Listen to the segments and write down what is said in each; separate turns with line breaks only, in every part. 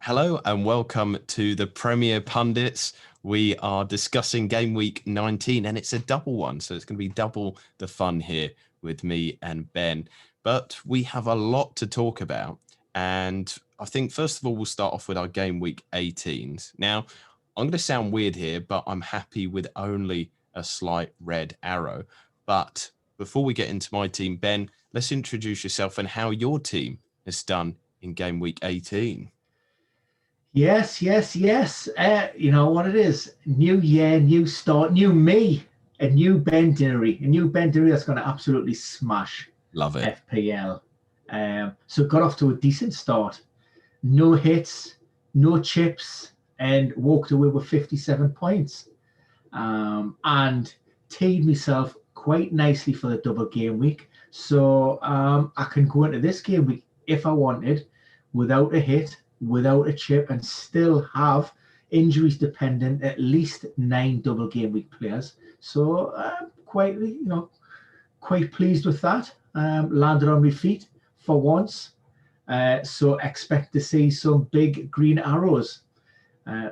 Hello and welcome to the Premier Pundits. We are discussing game week 19 and it's a double one. So it's going to be double the fun here with me and Ben. But we have a lot to talk about. And I think first of all, we'll start off with our game week 18s. Now, I'm going to sound weird here, but I'm happy with only a slight red arrow. But before we get into my team, Ben, let's introduce yourself and how your team has done in game week 18.
Yes. You know what it is? New year, new start, new me, a new Ben Dinnery, that's going to absolutely smash
Love it.
FPL. So got off to a decent start. No hits, no chips, and walked away with 57 points. And teed myself quite nicely for the double game week. So I can go into this game week if I wanted without a hit, without a chip, and still have injuries dependent at least 9 double game week players. So quite pleased with that. Landed on my feet for once. So expect to see some big green arrows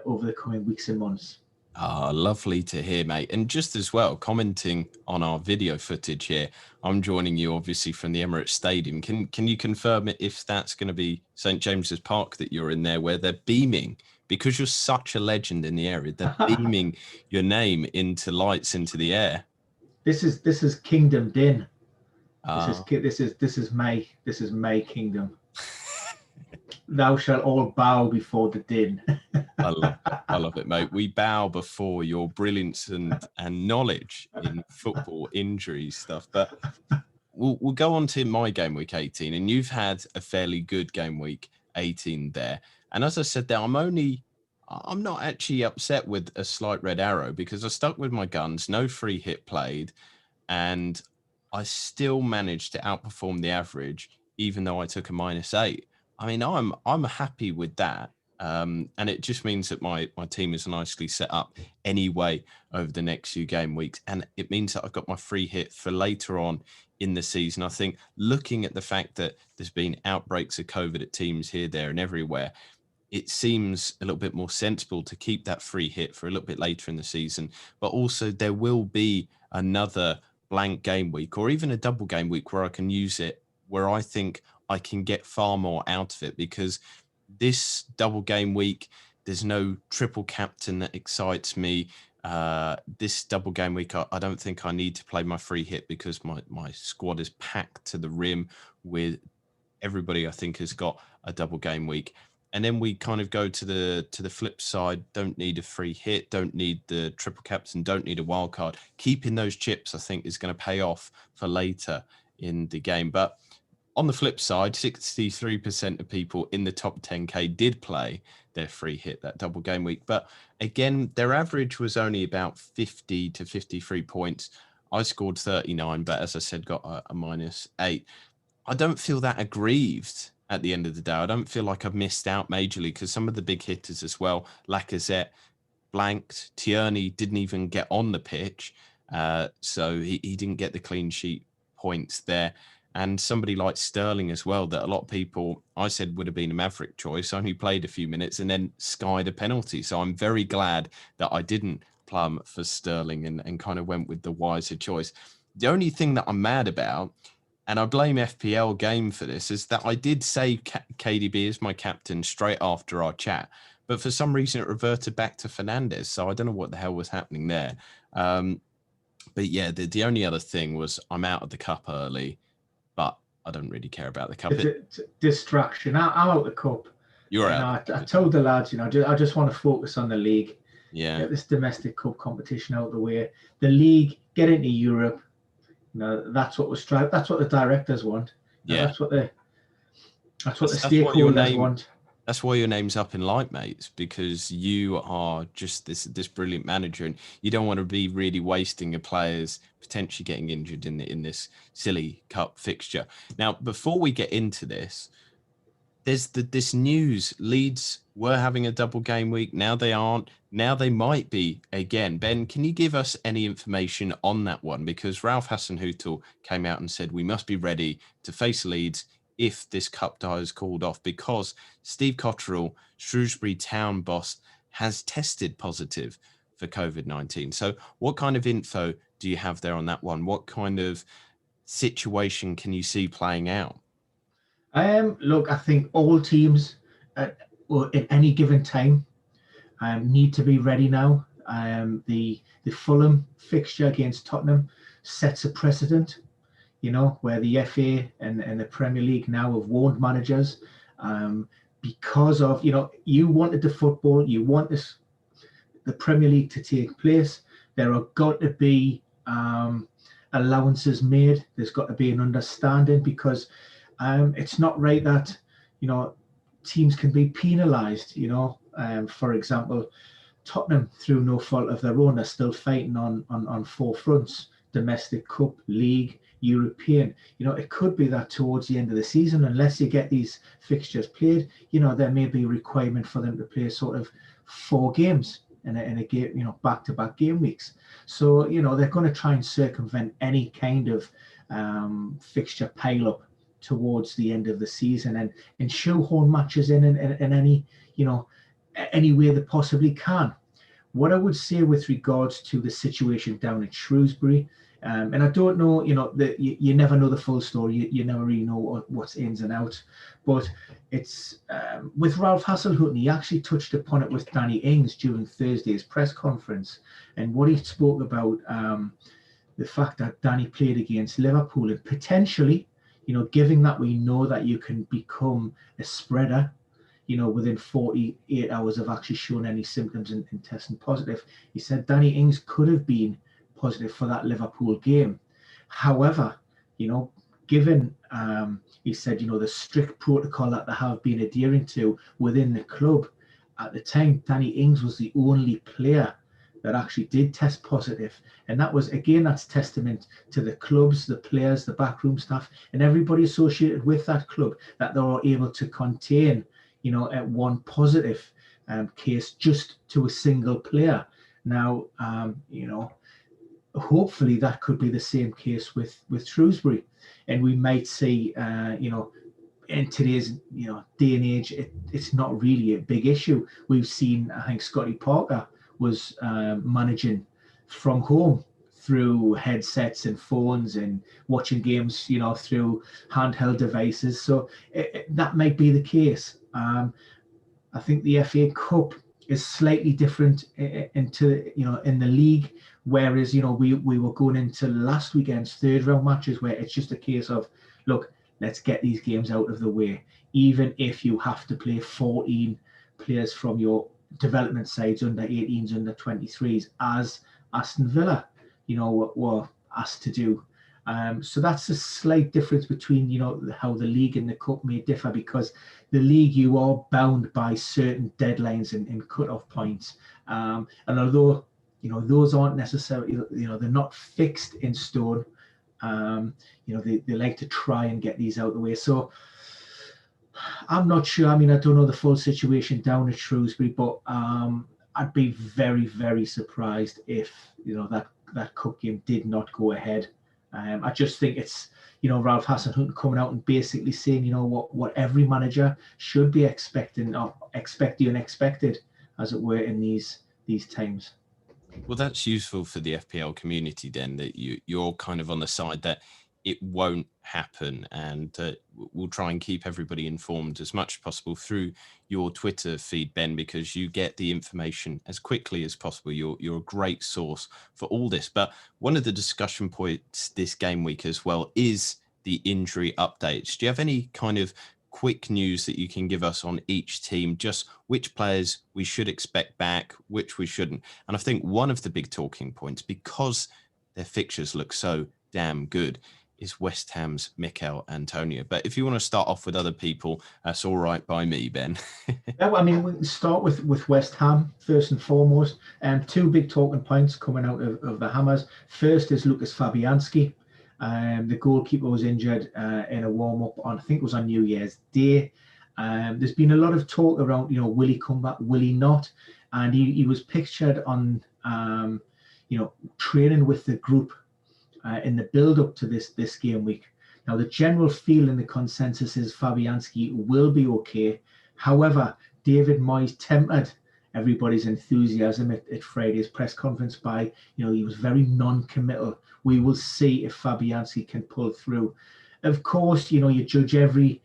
over the coming weeks and months.
Lovely to hear, mate. And just as well, commenting on our video footage here, I'm joining you obviously from the Emirates Stadium. Can you confirm if that's going to be St. James's Park that you're in there, where they're beaming, because you're such a legend in the area, they're beaming your name into lights into the air?
This is Kingdom Din. This is my kingdom. Thou shalt all bow before the din.
I love it, mate. We bow before your brilliance and knowledge in football injury stuff. But we'll go on to my game week 18, and you've had a fairly good game week 18 there. And as I said there, I'm not actually upset with a slight red arrow because I stuck with my guns, no free hit played, and I still managed to outperform the average, even though I took a -8. I mean, I'm happy with that. And it just means that my team is nicely set up anyway over the next few game weeks. And it means that I've got my free hit for later on in the season. I think looking at the fact that there's been outbreaks of COVID at teams here, there and everywhere, it seems a little bit more sensible to keep that free hit for a little bit later in the season. But also there will be another blank game week or even a double game week where I can use it, where I think I can get far more out of it, because this double game week, there's no triple captain that excites me. This double game week, I don't think I need to play my free hit because my squad is packed to the rim with everybody I think has got a double game week. And then we kind of go to the flip side. Don't need a free hit, don't need the triple captain, don't need a wild card. Keeping those chips, I think, is going to pay off for later in the game. But on the flip side, 63% of people in the top 10K did play their free hit that double game week. But again, their average was only about 50 to 53 points. I scored 39, but as I said, got a -8. I don't feel that aggrieved at the end of the day. I don't feel like I've missed out majorly because some of the big hitters as well, Lacazette blanked, Tierney didn't even get on the pitch. So he didn't get the clean sheet points there. And somebody like Sterling as well, that a lot of people, I said, would have been a Maverick choice, only played a few minutes and then skied a penalty. So I'm very glad that I didn't plumb for Sterling and kind of went with the wiser choice. The only thing that I'm mad about, and I blame FPL Game for this, is that I did say KDB is my captain straight after our chat, but for some reason it reverted back to Fernandes. So I don't know what the hell was happening there. But yeah, the only other thing was I'm out of the cup early. But I don't really care about the cup.
It's a distraction. I'm out the cup.
You're out.
I told the lads, I just want to focus on the league.
Yeah.
Get this domestic cup competition out of the way. The league, get into Europe. That's what was strived. That's what the directors want.
Yeah.
That's what the stakeholders want.
That's why your name's up in light, mates, because you are just this brilliant manager, and you don't want to be really wasting your players potentially getting injured in this silly cup fixture. Now, before we get into this, there's this news. Leeds were having a double game week. Now they aren't. Now they might be again. Ben, can you give us any information on that one? Because Ralph Hasenhüttl came out and said we must be ready to face Leeds if this cup tie is called off, because Steve Cotterill, Shrewsbury town boss, has tested positive for COVID-19. So what kind of info do you have there on that one? What kind of situation can you see playing out?
Look, I think all teams at any given time need to be ready now. The Fulham fixture against Tottenham sets a precedent, where the FA and the Premier League now have warned managers because of, you wanted the football, you want the Premier League to take place. There have got to be allowances made. There's got to be an understanding, because it's not right that, teams can be penalised. For example, Tottenham, through no fault of their own, are still fighting on 4 fronts: domestic, cup, league, European. It could be that towards the end of the season, unless you get these fixtures played, there may be a requirement for them to play sort of 4 games in a game, back-to-back game weeks. So, they're going to try and circumvent any kind of fixture pile-up towards the end of the season, and shoehorn matches in any, any way they possibly can. What I would say with regards to the situation down at Shrewsbury, and I don't know, you never know the full story. You never really know what's ins and outs. But it's with Ralph Hasenhüttl, he actually touched upon it with Danny Ings during Thursday's press conference. And what he spoke about, the fact that Danny played against Liverpool, and potentially, given that we know that you can become a spreader, within 48 hours of actually showing any symptoms and testing positive. He said Danny Ings could have been positive for that Liverpool game. However, given, he said, the strict protocol that they have been adhering to within the club, at the time, Danny Ings was the only player that actually did test positive. And that was, again, that's testament to the clubs, the players, the backroom staff, and everybody associated with that club, that they were able to contain, at one positive case just to a single player. Now, hopefully that could be the same case with Shrewsbury, and we might see, in today's day and age, it's not really a big issue. We've seen, I think Scotty Parker was managing from home through headsets and phones and watching games, through handheld devices. So that might be the case. I think the FA Cup is slightly different in the league, whereas we were going into last weekend's 3rd round matches where it's just a case of, look, let's get these games out of the way, even if you have to play 14 players from your development sides, under 18s, under 23s, as Aston Villa were asked to do. So that's a slight difference between how the league and the cup may differ, because the league, you are bound by certain deadlines and cut-off points, and although those aren't necessarily, they're not fixed in stone, they like to try and get these out of the way. So I'm not sure. I mean, I don't know the full situation down at Shrewsbury, but I'd be very, very surprised if that cup game did not go ahead. I just think it's Ralph Hasenhüttl coming out and basically saying what every manager should be expecting, or expect the unexpected, as it were, in these times.
Well, that's useful for the FPL community then, that you're kind of on the side that it won't happen, and we'll try and keep everybody informed as much as possible through your Twitter feed, Ben, because you get the information as quickly as possible. You're a great source for all this. But one of the discussion points this game week as well is the injury updates. Do you have any kind of quick news that you can give us on each team, just which players we should expect back, which we shouldn't? And I think one of the big talking points, because their fixtures look so damn good, is West Ham's Mikel Antonio. But if you want to start off with other people, that's all right by me, Ben.
Yeah, I mean, we can start with West Ham first and foremost. 2 big talking points coming out of the Hammers. First is Lucas Fabianski. The goalkeeper was injured in a warm-up on, I think it was on New Year's Day. There's been a lot of talk around, will he come back, will he not? And he was pictured on, training with the group in the build-up to this game week. Now, the general feeling, the consensus is Fabianski will be okay. However, David Moyes tempered everybody's enthusiasm at Friday's press conference by, he was very non-committal. We will see if Fabianski can pull through. Of course, you judge every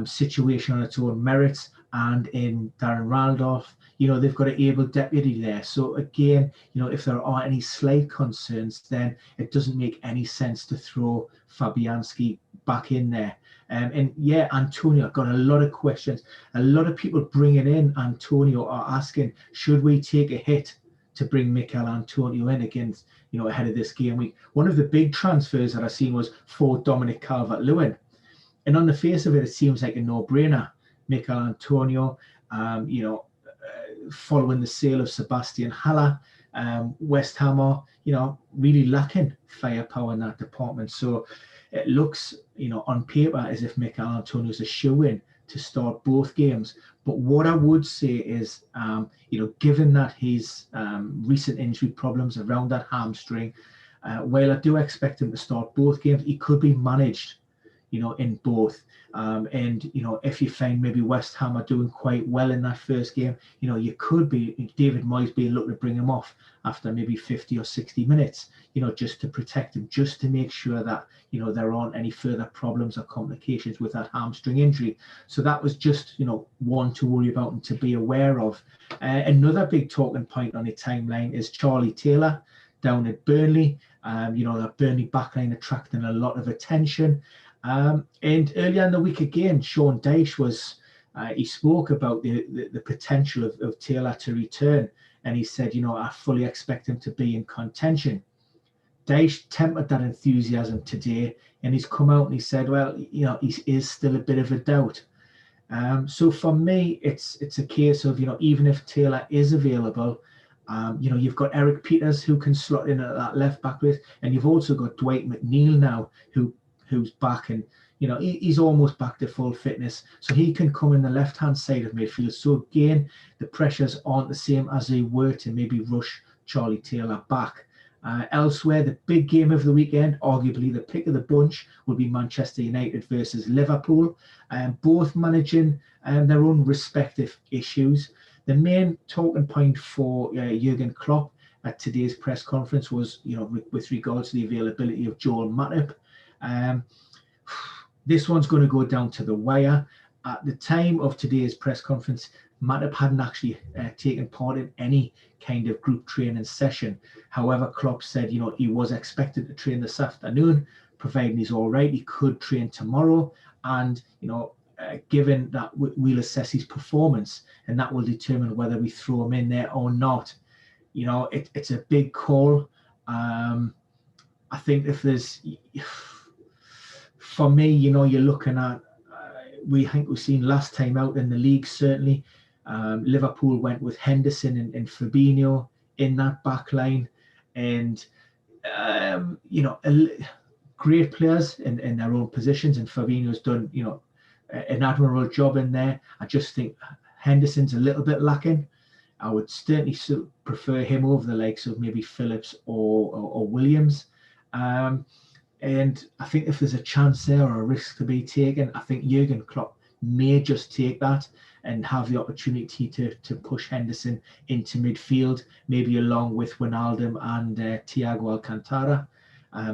situation on its own merits, and in Darren Randolph, they've got an able deputy there. So again, if there are any slight concerns, then it doesn't make any sense to throw Fabianski back in there. And yeah, Antonio, I've got a lot of questions. A lot of people bringing in Antonio are asking, should we take a hit to bring Mikel Antonio in against, ahead of this game week? One of the big transfers that I've seen was for Dominic Calvert-Lewin. And on the face of it, it seems like a no-brainer. Mikel Antonio, following the sale of Sebastian Haller, West Ham are, really lacking firepower in that department. So it looks, on paper as if Mikel Antonio is a shoe-in to start both games. But what I would say is, given that his recent injury problems around that hamstring, while I do expect him to start both games, he could be managed, in both. And if you find maybe West Ham are doing quite well in that first game, you could be David Moyes being looking to bring him off after maybe 50 or 60 minutes, just to protect him, just to make sure that there aren't any further problems or complications with that hamstring injury. So that was just one to worry about and to be aware of. Another big talking point on the timeline is Charlie Taylor down at Burnley. That Burnley backline attracting a lot of attention. And earlier in the week again, Sean Dyche he spoke about the potential of Taylor to return, and he said, I fully expect him to be in contention. Dyche tempered that enthusiasm today, and he's come out and he said, well, he is still a bit of a doubt. So for me, it's a case of, even if Taylor is available, you've got Eric Peters who can slot in at that left back place, and you've also got Dwight McNeil now who's back, and he's almost back to full fitness, so he can come in the left hand side of midfield. So again, the pressures aren't the same as they were to maybe rush Charlie Taylor back. Elsewhere, the big game of the weekend, arguably the pick of the bunch, will be Manchester United versus Liverpool, both managing their own respective issues. The main talking point for Jurgen Klopp at today's press conference was, with regards to the availability of Joel Matip. This one's going to go down to the wire. At the time of today's press conference, Matip hadn't actually taken part in any kind of group training session. However, Klopp said, he was expected to train this afternoon, providing he's all right. He could train tomorrow, and given that, we'll assess his performance, and that will determine whether we throw him in there or not. It's a big call. I think if there's, for me, you're looking at, we've seen last time out in the league, certainly, Liverpool went with Henderson and Fabinho in that back line, and great players in their own positions, and Fabinho's done an admirable job in there. I just think Henderson's a little bit lacking. I would certainly prefer him over the likes of maybe Phillips or Williams. And I think if there's a chance there or a risk to be taken, I think Jurgen Klopp may just take that and have the opportunity to push Henderson into midfield, maybe along with Wijnaldum and Thiago Alcantara.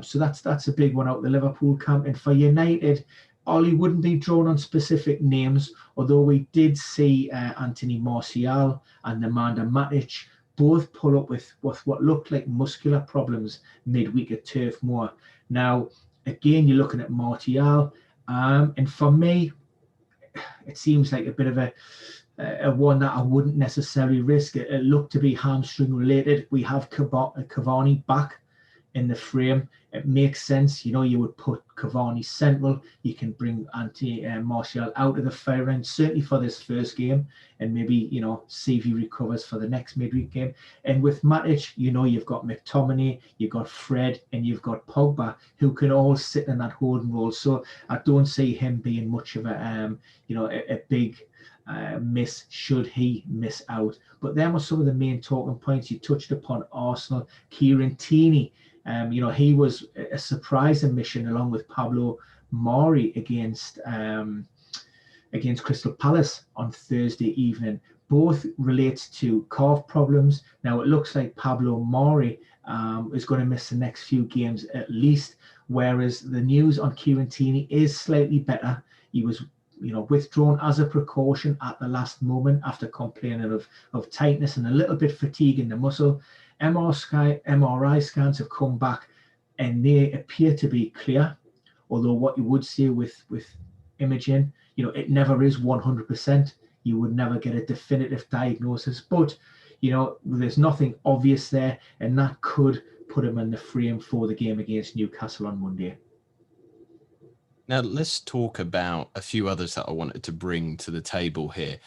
So that's a big one out the Liverpool camp. And for United, Ollie wouldn't be drawn on specific names, although we did see Anthony Martial and Nemanja Matic both pull up with what looked like muscular problems midweek at Turf Moor. Now, again, you're looking at Martial, and for me, it seems like a bit of a one that I wouldn't necessarily risk. It looked to be hamstring related. We have Cavani back in the frame. It makes sense. You would put Cavani central. You can bring Martial out of the firing line, certainly for this first game, and maybe, see if he recovers for the next midweek game. And with Matic, you've got McTominay, you've got Fred, and you've got Pogba, who can all sit in that holding role. So I don't see him being much of a big miss should he miss out. But them are some of the main talking points. You touched upon Arsenal. Kieran Tierney, he was a surprise admission along with Pablo Mari against Crystal Palace on Thursday evening. Both relate to calf problems. Now, it looks like Pablo Mari is going to miss the next few games at least, whereas the news on Kieran Tierney is slightly better. He was withdrawn as a precaution at the last moment after complaining of tightness and a little bit fatigue in the muscle. MRI scans have come back and they appear to be clear, although what you would say with imaging, it never is 100%. You would never get a definitive diagnosis, but there's nothing obvious there, and that could put him in the frame for the game against Newcastle on Monday.
Now, let's talk about a few others that I wanted to bring to the table here.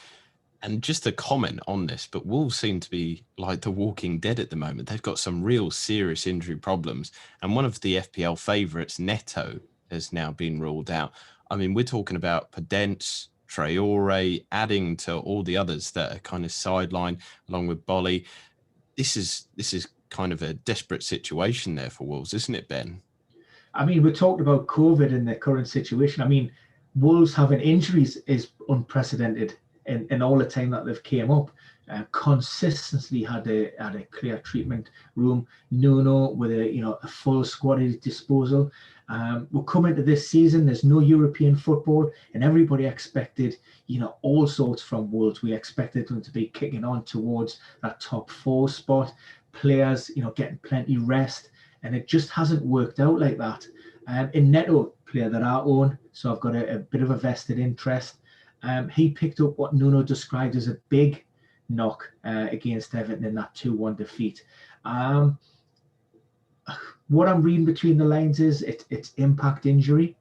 And just a comment on this, but Wolves seem to be like the Walking Dead at the moment. They've got some real serious injury problems. And one of the FPL favourites, Neto, has now been ruled out. I mean, we're talking about Pundits, Traore, adding to all the others that are kind of sidelined, along with Bolly. This is kind of a desperate situation there for Wolves, isn't it, Ben?
I mean, we talked about COVID and the current situation. I mean, Wolves having injuries is unprecedented in all the time that they've came up. Consistently had a clear treatment room. Nuno with a full squad at his disposal. We're coming to this season. There's no European football, and everybody expected all sorts from Wolves. We expected them to be kicking on towards that top 4 spot. Players, getting plenty rest. And it just hasn't worked out like that. In Neto, player that I own, so I've got a bit of a vested interest. He picked up what Nuno described as a big knock against Everton in that 2-1 defeat. What I'm reading between the lines is it's impact injury,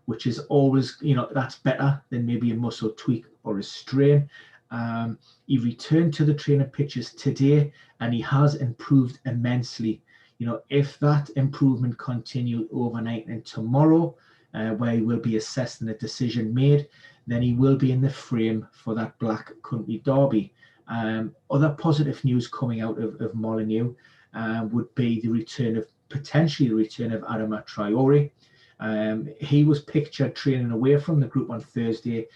which is always, that's better than maybe a muscle tweak or a strain. He returned to the training pitches today, and he has improved immensely. If that improvement continued overnight and tomorrow, where he will be assessed and a decision made, then he will be in the frame for that Black Country derby. Other positive news coming out of Molineux would be potentially the return of Adama Traore. He was pictured training away from the group on Thursday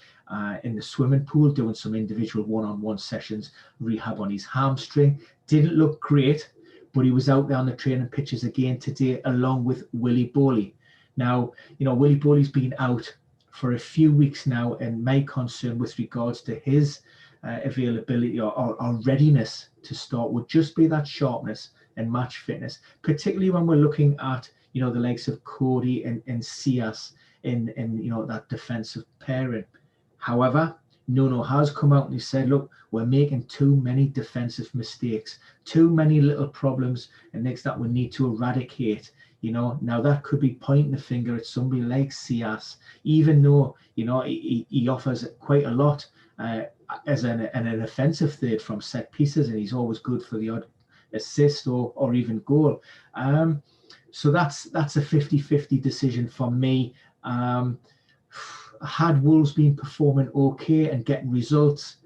in the swimming pool, doing some individual one-on-one sessions, rehab on his hamstring. Didn't look great, but he was out there on the training pitches again today, along with Willy Boley. Now, Willy Boley's been out for a few weeks now, and my concern with regards to his availability or readiness to start would just be that sharpness and match fitness, particularly when we're looking at, the likes of Cody and Cias in that defensive pairing. However, Nuno has come out and he said, look, we're making too many defensive mistakes, too many little problems and next that we need to eradicate. Now that could be pointing the finger at somebody like Cias, even though, he offers quite a lot as an offensive third from set pieces, and he's always good for the odd assist or even goal. So that's a 50-50 decision for me. Had Wolves been performing okay and getting results,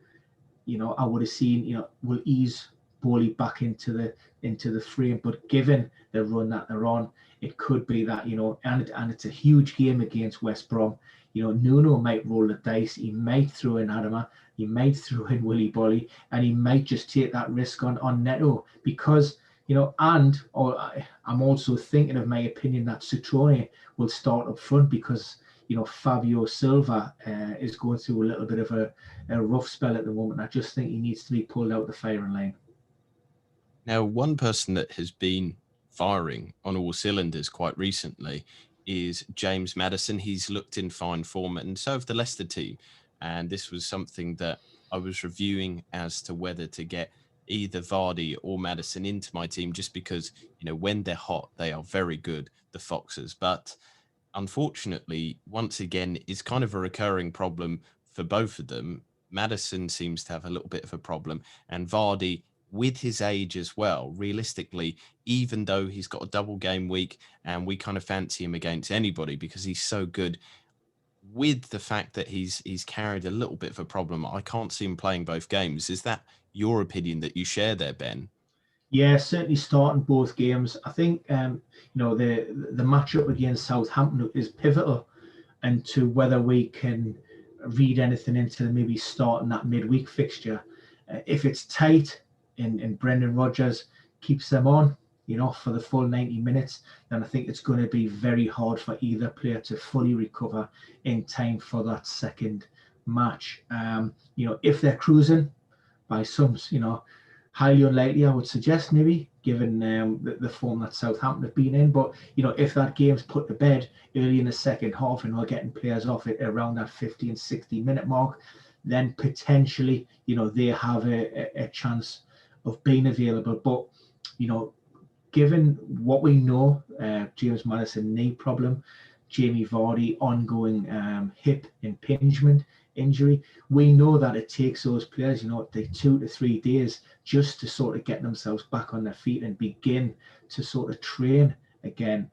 I would have seen, we'll ease Bowley back into the frame. But given the run that they're on, it could be that, and it's a huge game against West Brom. Nuno might roll the dice. He might throw in Adama. He might throw in Willy Bolly, and he might just take that risk on Neto because, I'm also thinking of my opinion that Citrone will start up front because, Fabio Silva is going through a little bit of a rough spell at the moment. I just think he needs to be pulled out the firing line.
Now, one person that has been firing on all cylinders quite recently is James Maddison. He's looked in fine form, and so have the Leicester team. And this was something that I was reviewing as to whether to get either Vardy or Maddison into my team, just because, when they're hot, they are very good, the Foxes. But unfortunately, once again, it's kind of a recurring problem for both of them. Maddison seems to have a little bit of a problem, and Vardy, with his age as well, realistically, even though he's got a double game week and we kind of fancy him against anybody because he's so good, with the fact that he's carried a little bit of a problem, I can't see him playing both games. Is that your opinion that you share there, Ben?
Yeah, certainly starting both games. I think the matchup against Southampton is pivotal and to whether we can read anything into maybe starting that midweek fixture. If it's tight and Brendan Rodgers keeps them on, for the full 90 minutes, then I think it's going to be very hard for either player to fully recover in time for that second match. If they're cruising by some, highly unlikely, I would suggest, maybe, given the form that Southampton have been in. But, if that game's put to bed early in the second half and we're getting players off it around that 50 and 60 minute mark, then potentially, they have a chance of being available. But, given what we know, James Maddison knee problem, Jamie Vardy ongoing hip impingement injury, we know that it takes those players, the 2 to 3 days just to sort of get themselves back on their feet and begin to sort of train again.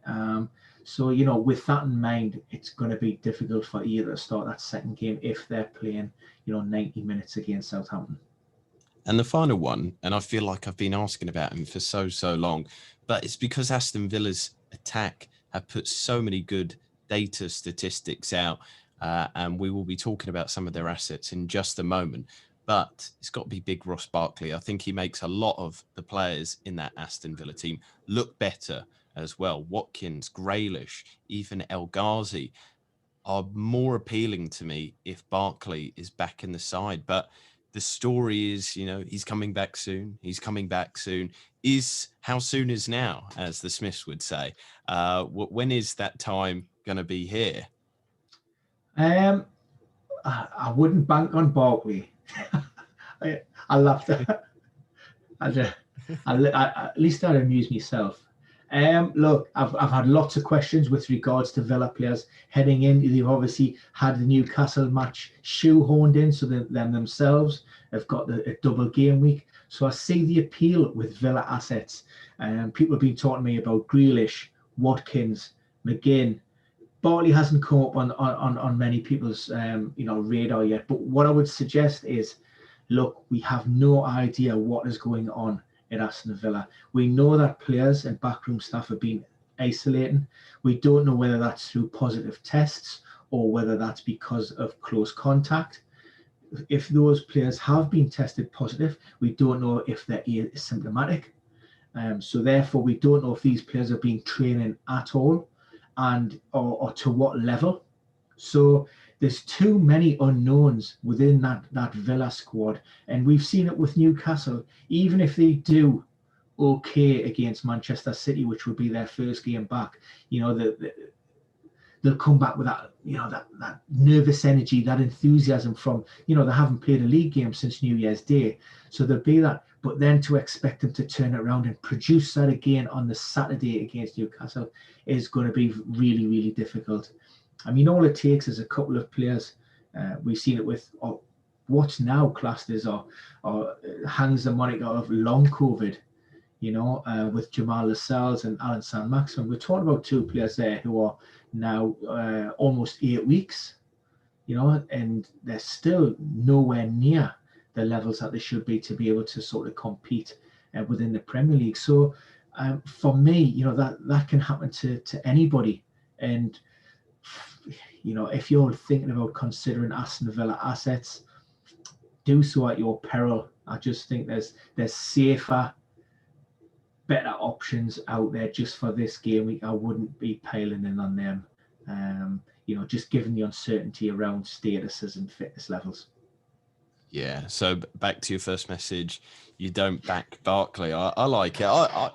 So, with that in mind, it's going to be difficult for either to start that second game if they're playing, 90 minutes against Southampton.
And the final one, and I feel like I've been asking about him for so long, but it's because Aston Villa's attack have put so many good data statistics out, and we will be talking about some of their assets in just a moment. But it's got to be big Ross Barkley. I think he makes a lot of the players in that Aston Villa team look better as well. Watkins, Grealish, even El Ghazi are more appealing to me if Barkley is back in the side. But the story is, he's coming back soon. He's coming back soon. How soon is now, as the Smiths would say? When is that time going to be here?
I wouldn't bank on Barkley. I laughed at at least I amuse myself. Look, I've had lots of questions with regards to Villa players heading in. They've obviously had the Newcastle match shoehorned in, so them themselves have got a double game week. So I see the appeal with Villa assets. People have been talking to me about Grealish, Watkins, McGinn. Bartley hasn't come up on many people's radar yet. But what I would suggest is, look, we have no idea what is going on at Aston Villa. We know that players and backroom staff have been isolating. We don't know whether that's through positive tests or whether that's because of close contact. If those players have been tested positive, we don't know if they're asymptomatic. So therefore, we don't know if these players have been training at all and or to what level. So there's too many unknowns within that Villa squad, and we've seen it with Newcastle. Even if they do okay against Manchester City, which would be their first game back, they'll come back with that, that nervous energy, that enthusiasm from, they haven't played a league game since New Year's Day, so there'll be that. But then to expect them to turn it around and produce that again on the Saturday against Newcastle is going to be really, really difficult. I mean, all it takes is a couple of players. We've seen it with what's now classed as or hangs the moniker of long COVID, with Jamal Lascelles and Alan Saint-Maximin. We're talking about two players there who are now almost 8 weeks, and they're still nowhere near the levels that they should be to be able to sort of compete within the Premier League. So for me, that can happen to anybody. And if you're thinking about considering Aston Villa assets, do so at your peril. I just think there's safer, better options out there just for this game week. I wouldn't be piling in on them, just given the uncertainty around statuses and fitness levels.
Yeah, so back to your first message, you don't back Barkley. I like it. I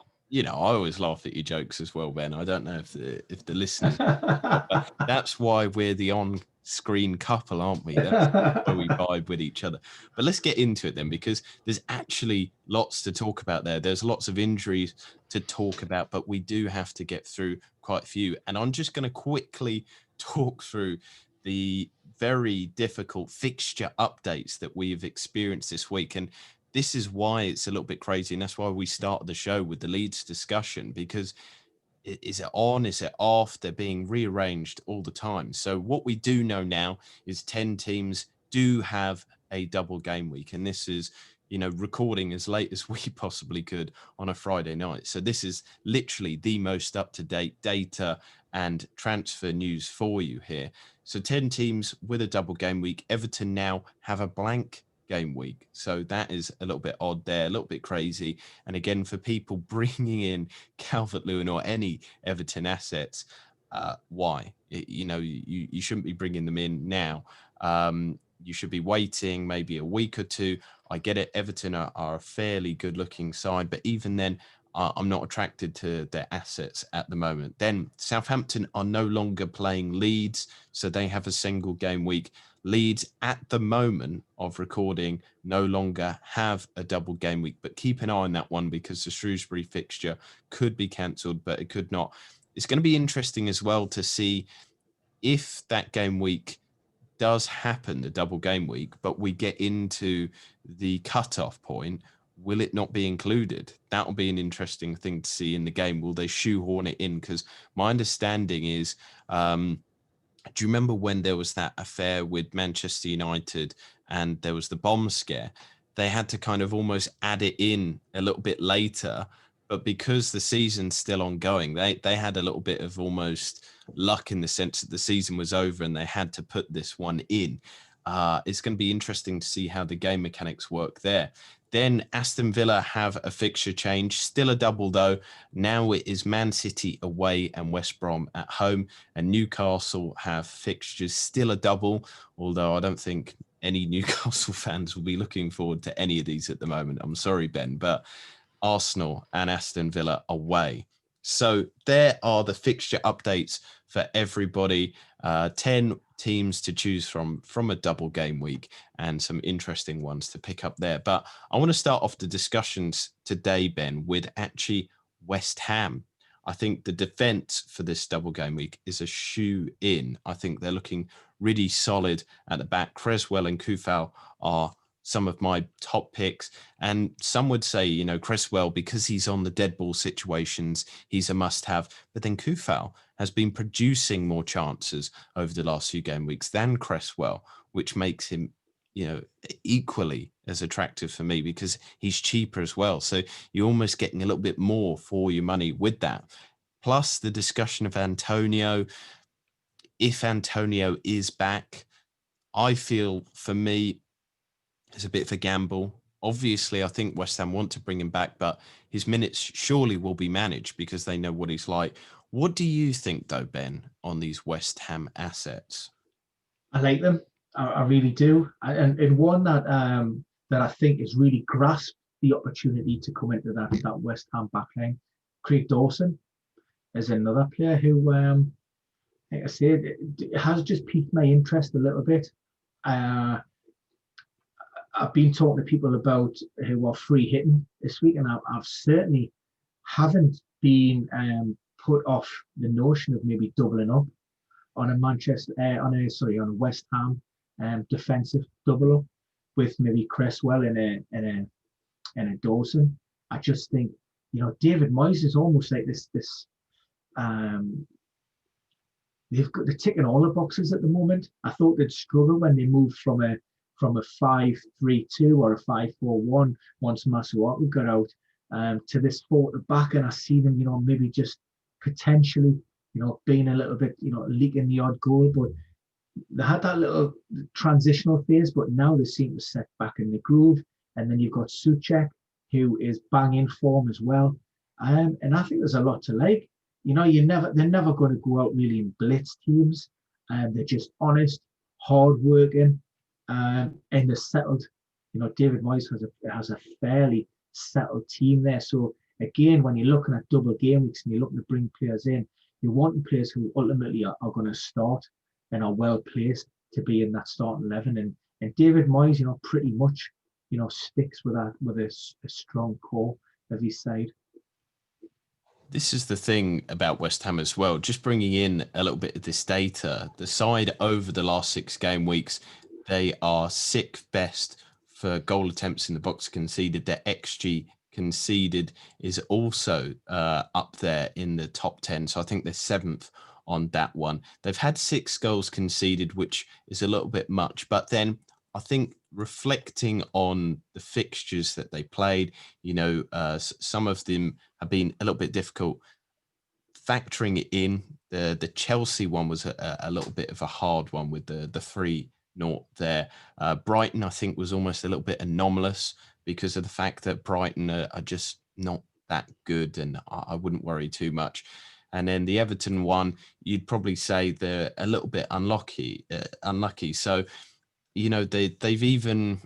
always laugh at your jokes as well, Ben. I don't know if the listeners, but that's why we're the on-screen couple, aren't we? That's why we vibe with each other. But let's get into it then, because there's actually lots to talk about there. There's lots of injuries to talk about, but we do have to get through quite a few. And I'm just going to quickly talk through the very difficult fixture updates that we've experienced this week. And this is why it's a little bit crazy. And that's why we started the show with the Leeds discussion, because is it on? Is it off? They're being rearranged all the time. So what we do know now is 10 teams do have a double game week. And this is, recording as late as we possibly could on a Friday night. So this is literally the most up-to-date data and transfer news for you here. So 10 teams with a double game week. Everton now have a blank game week. So that is a little bit odd there, a little bit crazy. And again, for people bringing in Calvert-Lewin or any Everton assets, why? You shouldn't be bringing them in now. You should be waiting maybe a week or two. I get it. Everton are a fairly good looking side, but even then, I'm not attracted to their assets at the moment. Then Southampton are no longer playing Leeds, so they have a single game week. Leeds at the moment of recording no longer have a double game week, but keep an eye on that one because the Shrewsbury fixture could be cancelled, but it could not. It's going to be interesting as well to see if that game week does happen, the double game week, but we get into the cutoff point, will it not be included? That will be an interesting thing to see in the game. Will they shoehorn it in? Because my understanding is, do you remember when there was that affair with Manchester United and there was the bomb scare? They had to kind of almost add it in a little bit later, but because the season's still ongoing, they had a little bit of almost luck in the sense that the season was over and they had to put this one in. It's going to be interesting to see how the game mechanics work there. Then Aston Villa have a fixture change, still a double though. Now it is Man City away and West Brom at home, and Newcastle have fixtures, still a double, although I don't think any Newcastle fans will be looking forward to any of these at the moment. I'm sorry, Ben, but Arsenal and Aston Villa away. So there are the fixture updates for everybody. 10 teams to choose from a double game week and some interesting ones to pick up there. But I want to start off the discussions today, Ben, with actually West Ham. I think the defense for this double game week is a shoe in. I think they're looking really solid at the back. Creswell and Kufal are some of my top picks. And some would say, Cresswell, because he's on the dead ball situations, he's a must have. But then Kufal has been producing more chances over the last few game weeks than Cresswell, which makes him, equally as attractive for me because he's cheaper as well. So you're almost getting a little bit more for your money with that. Plus the discussion of Antonio. If Antonio is back, I feel for me, it's a bit of a gamble. Obviously, I think West Ham want to bring him back, but his minutes surely will be managed because they know what he's like. What do you think, though, Ben, on these West Ham assets?
I like them. I really do. And one that I think has really grasped the opportunity to come into that West Ham backline, Craig Dawson, is another player who, like I said, it has just piqued my interest a little bit. I've been talking to people about who are free hitting this week, and I've certainly haven't been put off the notion of maybe doubling up on a West Ham defensive double up with maybe Cresswell and a Dawson. I just think David Moyes is almost like this they're ticking all the boxes at the moment. I thought they'd struggle when they moved from a 5-3-2 or a 5-4-1 once Masuaku got out to this 4 at the back, and I see them, maybe just potentially, being a little bit, leaking the odd goal, but they had that little transitional phase, but now they seem to set back in the groove. And then you've got Souček, who is banging form as well, and I think there's a lot to like. They're never going to go out really in blitz teams, and they're just honest, hard-working. And they're settled. David Moyes has a fairly settled team there. So again, when you're looking at double game weeks and you're looking to bring players in, you're wanting players who ultimately are going to start and are well placed to be in that starting 11. And David Moyes, pretty much, sticks with a strong core of his side.
This is the thing about West Ham as well. Just bringing in a little bit of this data, the side over the last 6 game weeks, they are 6th best for goal attempts in the box conceded. Their XG conceded is also up there in the top 10. So I think they're 7th on that one. They've had 6 goals conceded, which is a little bit much. But then I think reflecting on the fixtures that they played, some of them have been a little bit difficult. factoring it in, the Chelsea one was a little bit of a hard one with the 3-0 there. Brighton, I think, was almost a little bit anomalous because of the fact that Brighton are just not that good, and I wouldn't worry too much. And then the Everton one, you'd probably say they're a little bit unlucky. So, they've even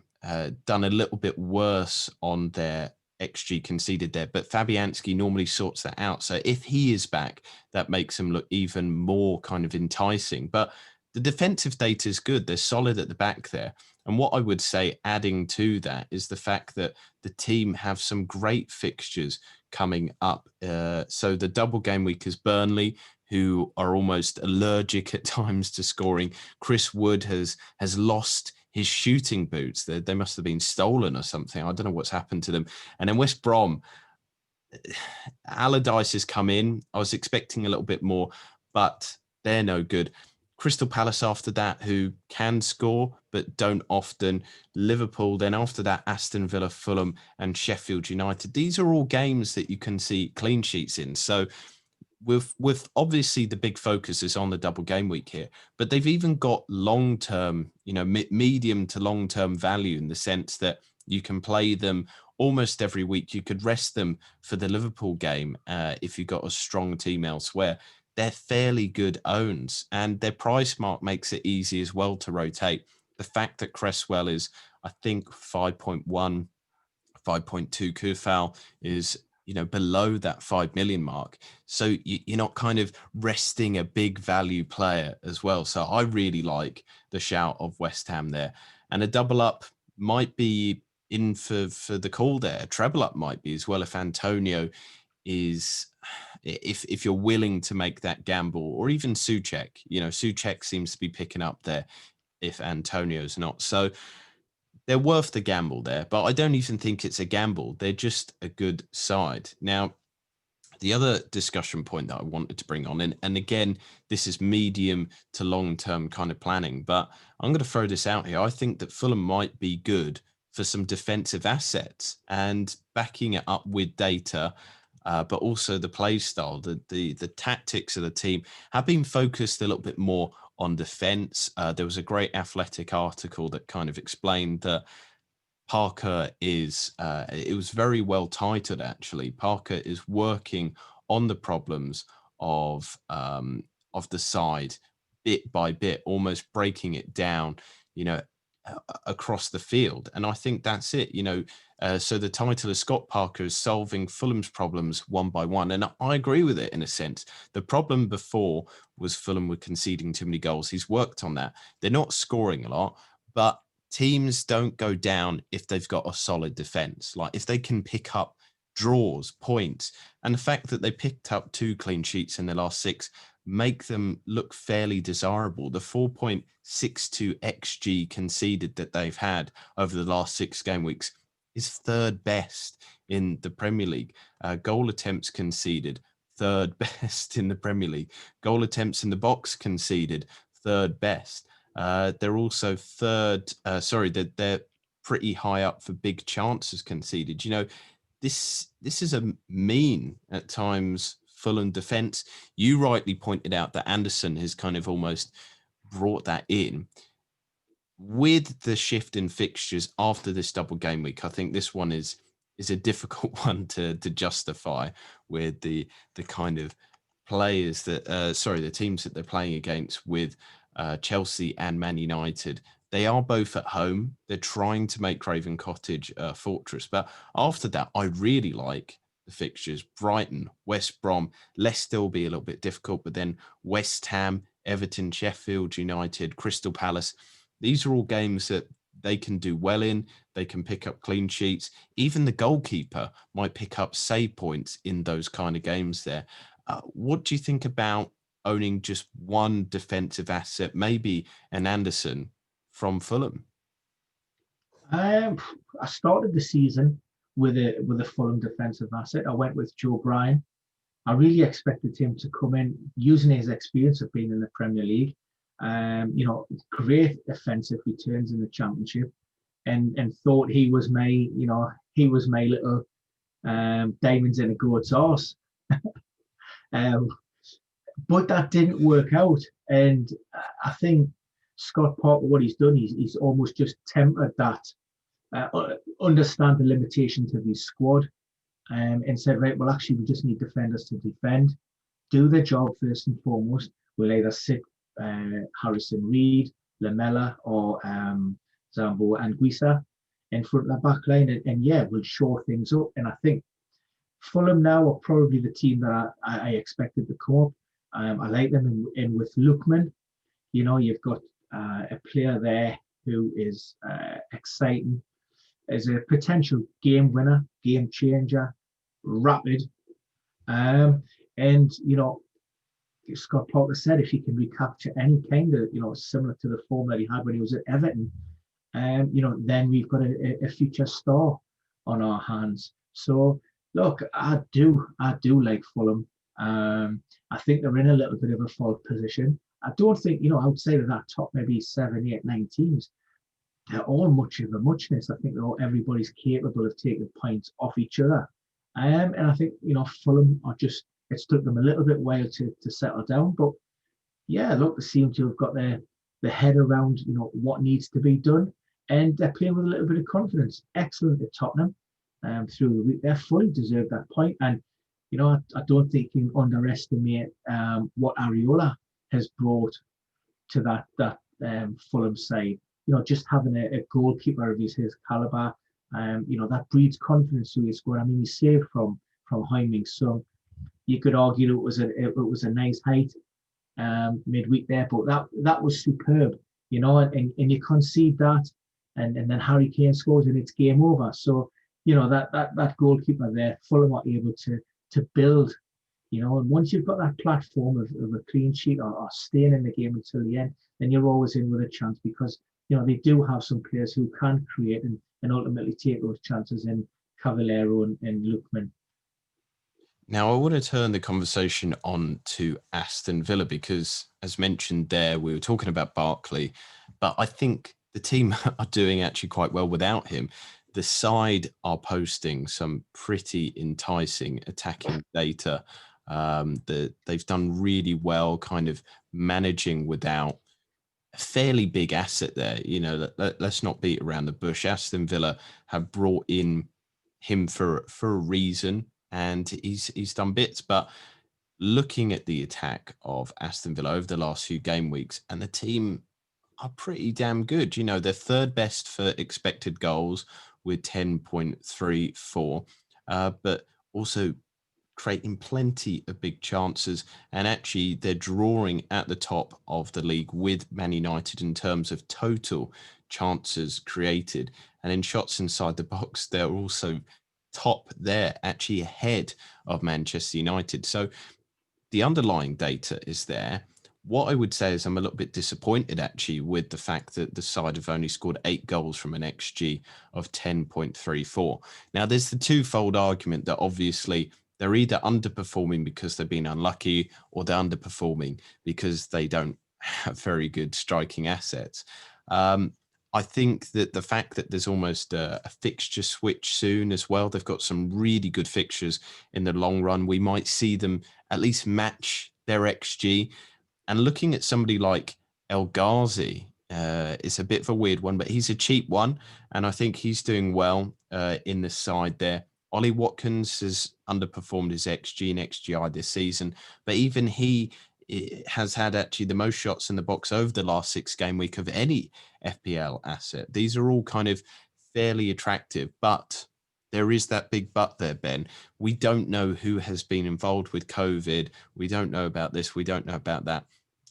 done a little bit worse on their XG conceded there, but Fabianski normally sorts that out. So if he is back, that makes him look even more kind of enticing. But the defensive data is good. They're solid at the back there. And what I would say, adding to that, is the fact that the team have some great fixtures coming up. So the double game week is Burnley, who are almost allergic at times to scoring. Chris Wood has lost his shooting boots. They must have been stolen or something. I don't know what's happened to them. And then West Brom, Allardyce has come in. I was expecting a little bit more, but they're no good. Crystal Palace after that, who can score but don't often. Liverpool, then after that, Aston Villa, Fulham and Sheffield United. These are all games that you can see clean sheets in. So with obviously the big focus is on the double game week here, but they've even got long-term, medium to long-term value in the sense that you can play them almost every week. You could rest them for the Liverpool game if you've got a strong team elsewhere. They're fairly good owns, and their price mark makes it easy as well to rotate. The fact that Cresswell is, I think, 5.1, 5.2, Kufal is, below that 5 million mark. So you're not kind of resting a big value player as well. So I really like the shout of West Ham there. And a double up might be in for the call there. A treble up might be as well if Antonio is, if you're willing to make that gamble, or even Souček. Souček seems to be picking up there if Antonio's not. So they're worth the gamble there, but I don't even think it's a gamble. They're just a good side. Now, the other discussion point that I wanted to bring on, and again, this is medium to long-term kind of planning, but I'm going to throw this out here. I think that Fulham might be good for some defensive assets, and backing it up with data, but also the play style, the tactics of the team have been focused a little bit more on defense. There was a great Athletic article that kind of explained that Parker is, it was very well titled actually. Parker is working on the problems of the side bit by bit, almost breaking it down, across the field. And I think that's it, so the title of Scott Parker is solving Fulham's problems one by one. And I agree with it in a sense. The problem before was Fulham were conceding too many goals. He's worked on that. They're not scoring a lot, but teams don't go down if they've got a solid defense. Like if they can pick up draws, points, and the fact that they picked up 2 clean sheets in the last 6 make them look fairly desirable. The 4.62 XG conceded that they've had over the last 6 game weeks is third best in the Premier League. Goal attempts conceded, third best in the Premier League. Goal attempts in the box conceded, third best. They're also third. They're pretty high up for big chances conceded. This is a mean at times Fulham defense. You rightly pointed out that Anderson has kind of almost brought that in. With the shift in fixtures after this double game week, I think this one is a difficult one to justify with the kind of players that the teams that they're playing against with Chelsea and Man United. They are both at home. They're trying to make Craven Cottage a fortress. But after that, I really like the fixtures. Brighton, West Brom, Leicester will be a little bit difficult, but then West Ham, Everton, Sheffield United, Crystal Palace. These are all games that they can do well in. They can pick up clean sheets. Even the goalkeeper might pick up save points in those kind of games there. What do you think about owning just one defensive asset, maybe an Anderson from Fulham?
I started the season with a Fulham defensive asset. I went with Joe Bryan. I really expected him to come in using his experience of being in the Premier League. Great offensive returns in the Championship, and thought he was my little diamonds in a goat's arse. but that didn't work out. And I think Scott Parker, what he's done, he's almost just tempered that, understand the limitations of his squad, and said, right, well, actually, we just need defenders to defend, do their job first and foremost. We'll either sit Harrison Reed, Lamella, or Zambo and Guisa in front of the back line, and yeah, we'll shore things up. And I think Fulham now are probably the team that I expected to come up. I like them in with Lookman. You know, you've got a player there who is exciting, as a potential game winner, game changer, rapid. And, you know, Scott Parker said if he can recapture any kind of, you know, similar to the form that he had when he was at Everton, you know, then we've got a future star on our hands. So, look, I do like Fulham. I think they're in a little bit of a fault position. I don't think, you know, outside of that top maybe 7, 8, 9 teams, they're all much of a muchness. I think everybody's capable of taking points off each other. And I think, you know, Fulham are just, it's took them a little bit while to settle down. But yeah, look, they seem to have got their head around, you know, what needs to be done. And they're playing with a little bit of confidence. Excellent at Tottenham through the week. They fully deserve that point. And, you know, I don't think you can underestimate what Areola has brought to that Fulham side. You know, just having a goalkeeper of his caliber, you know, that breeds confidence to his squad. I mean, he saved from Heung-min Son. You could argue it was a nice height midweek there, but that was superb. You know, and you concede that, and then Harry Kane scores and it's game over. So, you know, that goalkeeper there, Fulham are able to build. You know, and once you've got that platform of a clean sheet or staying in the game until the end, then you're always in with a chance because, you know, they do have some players who can create and ultimately take those chances in Cavallero and Lookman.
Now, I want to turn the conversation on to Aston Villa because, as mentioned there, we were talking about Barkley, but I think the team are doing actually quite well without him. The side are posting some pretty enticing attacking data. They've done really well kind of managing without a fairly big asset there. You know, let's not beat around the bush. Aston Villa have brought in him for a reason, and he's done bits. But looking at the attack of Aston Villa over the last few game weeks, and the team are pretty damn good. You know, they're third best for expected goals with 10.34, but also creating plenty of big chances. And actually, they're drawing at the top of the league with Man United in terms of total chances created. And in shots inside the box, they're also top there, actually ahead of Manchester United. So the underlying data is there. What I would say is I'm a little bit disappointed actually with the fact that the side have only scored 8 goals from an XG of 10.34. Now, there's the twofold argument that obviously they're either underperforming because they've been unlucky or they're underperforming because they don't have very good striking assets. I think that the fact that there's almost a fixture switch soon as well, they've got some really good fixtures in the long run. We might see them at least match their XG. And looking at somebody like El Ghazi, it's a bit of a weird one, but he's a cheap one. And I think he's doing well in the side there. Ollie Watkins has underperformed his XG and XGI this season, but even he has had actually the most shots in the box over the last 6 game week of any FPL asset. These are all kind of fairly attractive, but there is that big but there, Ben. We don't know who has been involved with COVID. We don't know about this. We don't know about that.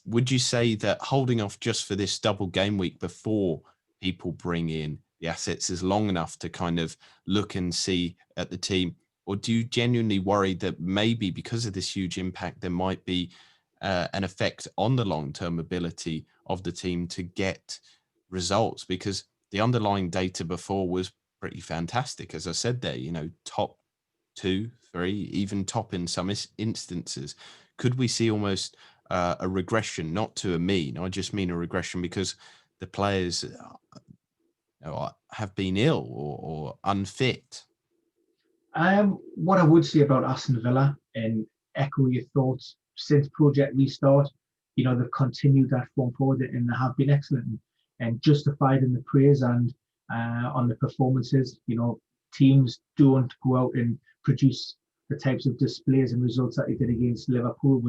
Would you say that holding off just for this double game week before people bring in the assets is long enough to kind of look and see at the team? Or do you genuinely worry that maybe because of this huge impact, there might be an effect on the long-term ability of the team to get results? Because the underlying data before was pretty fantastic. As I said there, you know, top 2, 3, even top in some instances. Could we see almost a regression, not to a mean? I just mean a regression because the players have been ill or unfit.
What I would say about Aston Villa, and echo your thoughts, since Project Restart, they've continued that form forward, and they have been excellent and justified in the praise and on the performances. Teams don't go out and produce the types of displays and results that they did against Liverpool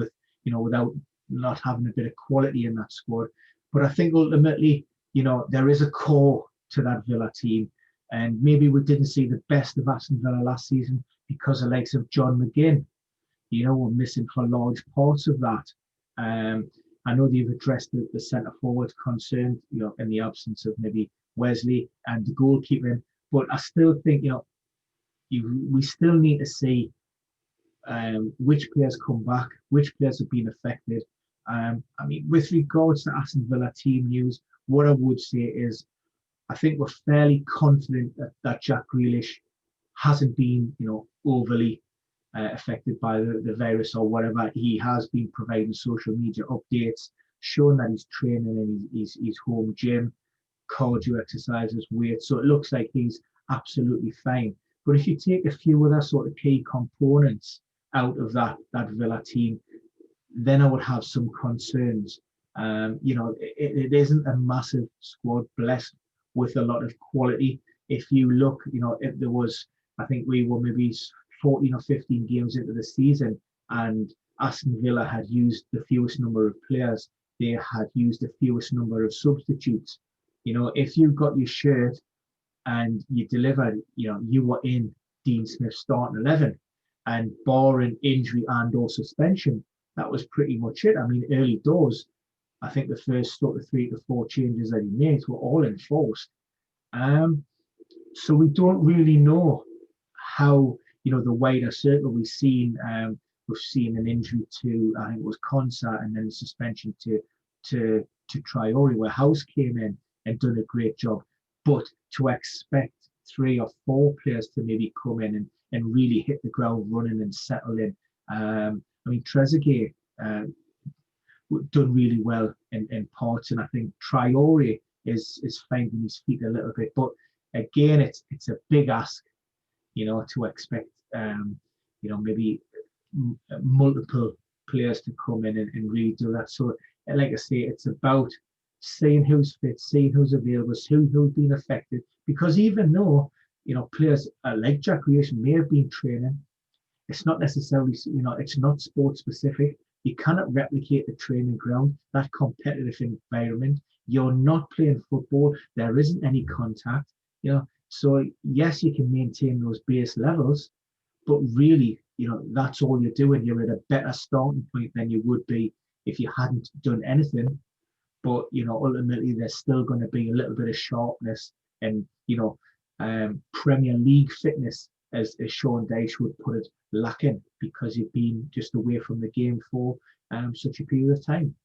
without not having a bit of quality in that squad. But I think ultimately, there is a core to that Villa team. And maybe we didn't see the best of Aston Villa last season because the likes of John McGinn, were missing for large parts of that. I know they've addressed the centre forward concern, in the absence of maybe Wesley and the goalkeeping. But I still think, we still need to see which players come back, which players have been affected. With regards to Aston Villa team news, what I would say is I think we're fairly confident that Jack Grealish hasn't been, overly affected by the virus or whatever. He has been providing social media updates, showing that he's training in his home gym, cardio exercises, weight. So it looks like he's absolutely fine. But if you take a few other sort of key components out of that Villa team, then I would have some concerns. It isn't a massive squad blessed with a lot of quality. If you look, if there was, I think we were maybe 14 or 15 games into the season and Aston Villa had used the fewest number of players. They had used the fewest number of substitutes. If you got your shirt and you delivered, you were in Dean Smith's starting 11, and barring injury and or suspension, that was pretty much it. Early doors, I think the first sort of 3 to 4 changes that he made were all enforced. So we don't really know how, the wider circle we've seen an injury to, I think it was Konsa, and then suspension to Traore, where House came in and done a great job. But to expect 3 or 4 players to maybe come in and really hit the ground running and settle in. Trezeguet done really well in parts, and I think Traore is finding his feet a little bit. But again, it's a big ask, to expect maybe multiple players to come in and really do that. So, like I say, it's about seeing who's fit, seeing who's available, who's been affected. Because even though players like Jack Grealish may have been training, it's not necessarily, it's not sports specific. You cannot replicate the training ground, that competitive environment. You're not playing football. There isn't any contact. So yes, you can maintain those base levels, but really, that's all you're doing. You're at a better starting point than you would be if you hadn't done anything. But ultimately, there's still going to be a little bit of sharpness and Premier League fitness, as Sean Dyche would put it, lacking because you've been just away from the game for such a period of time.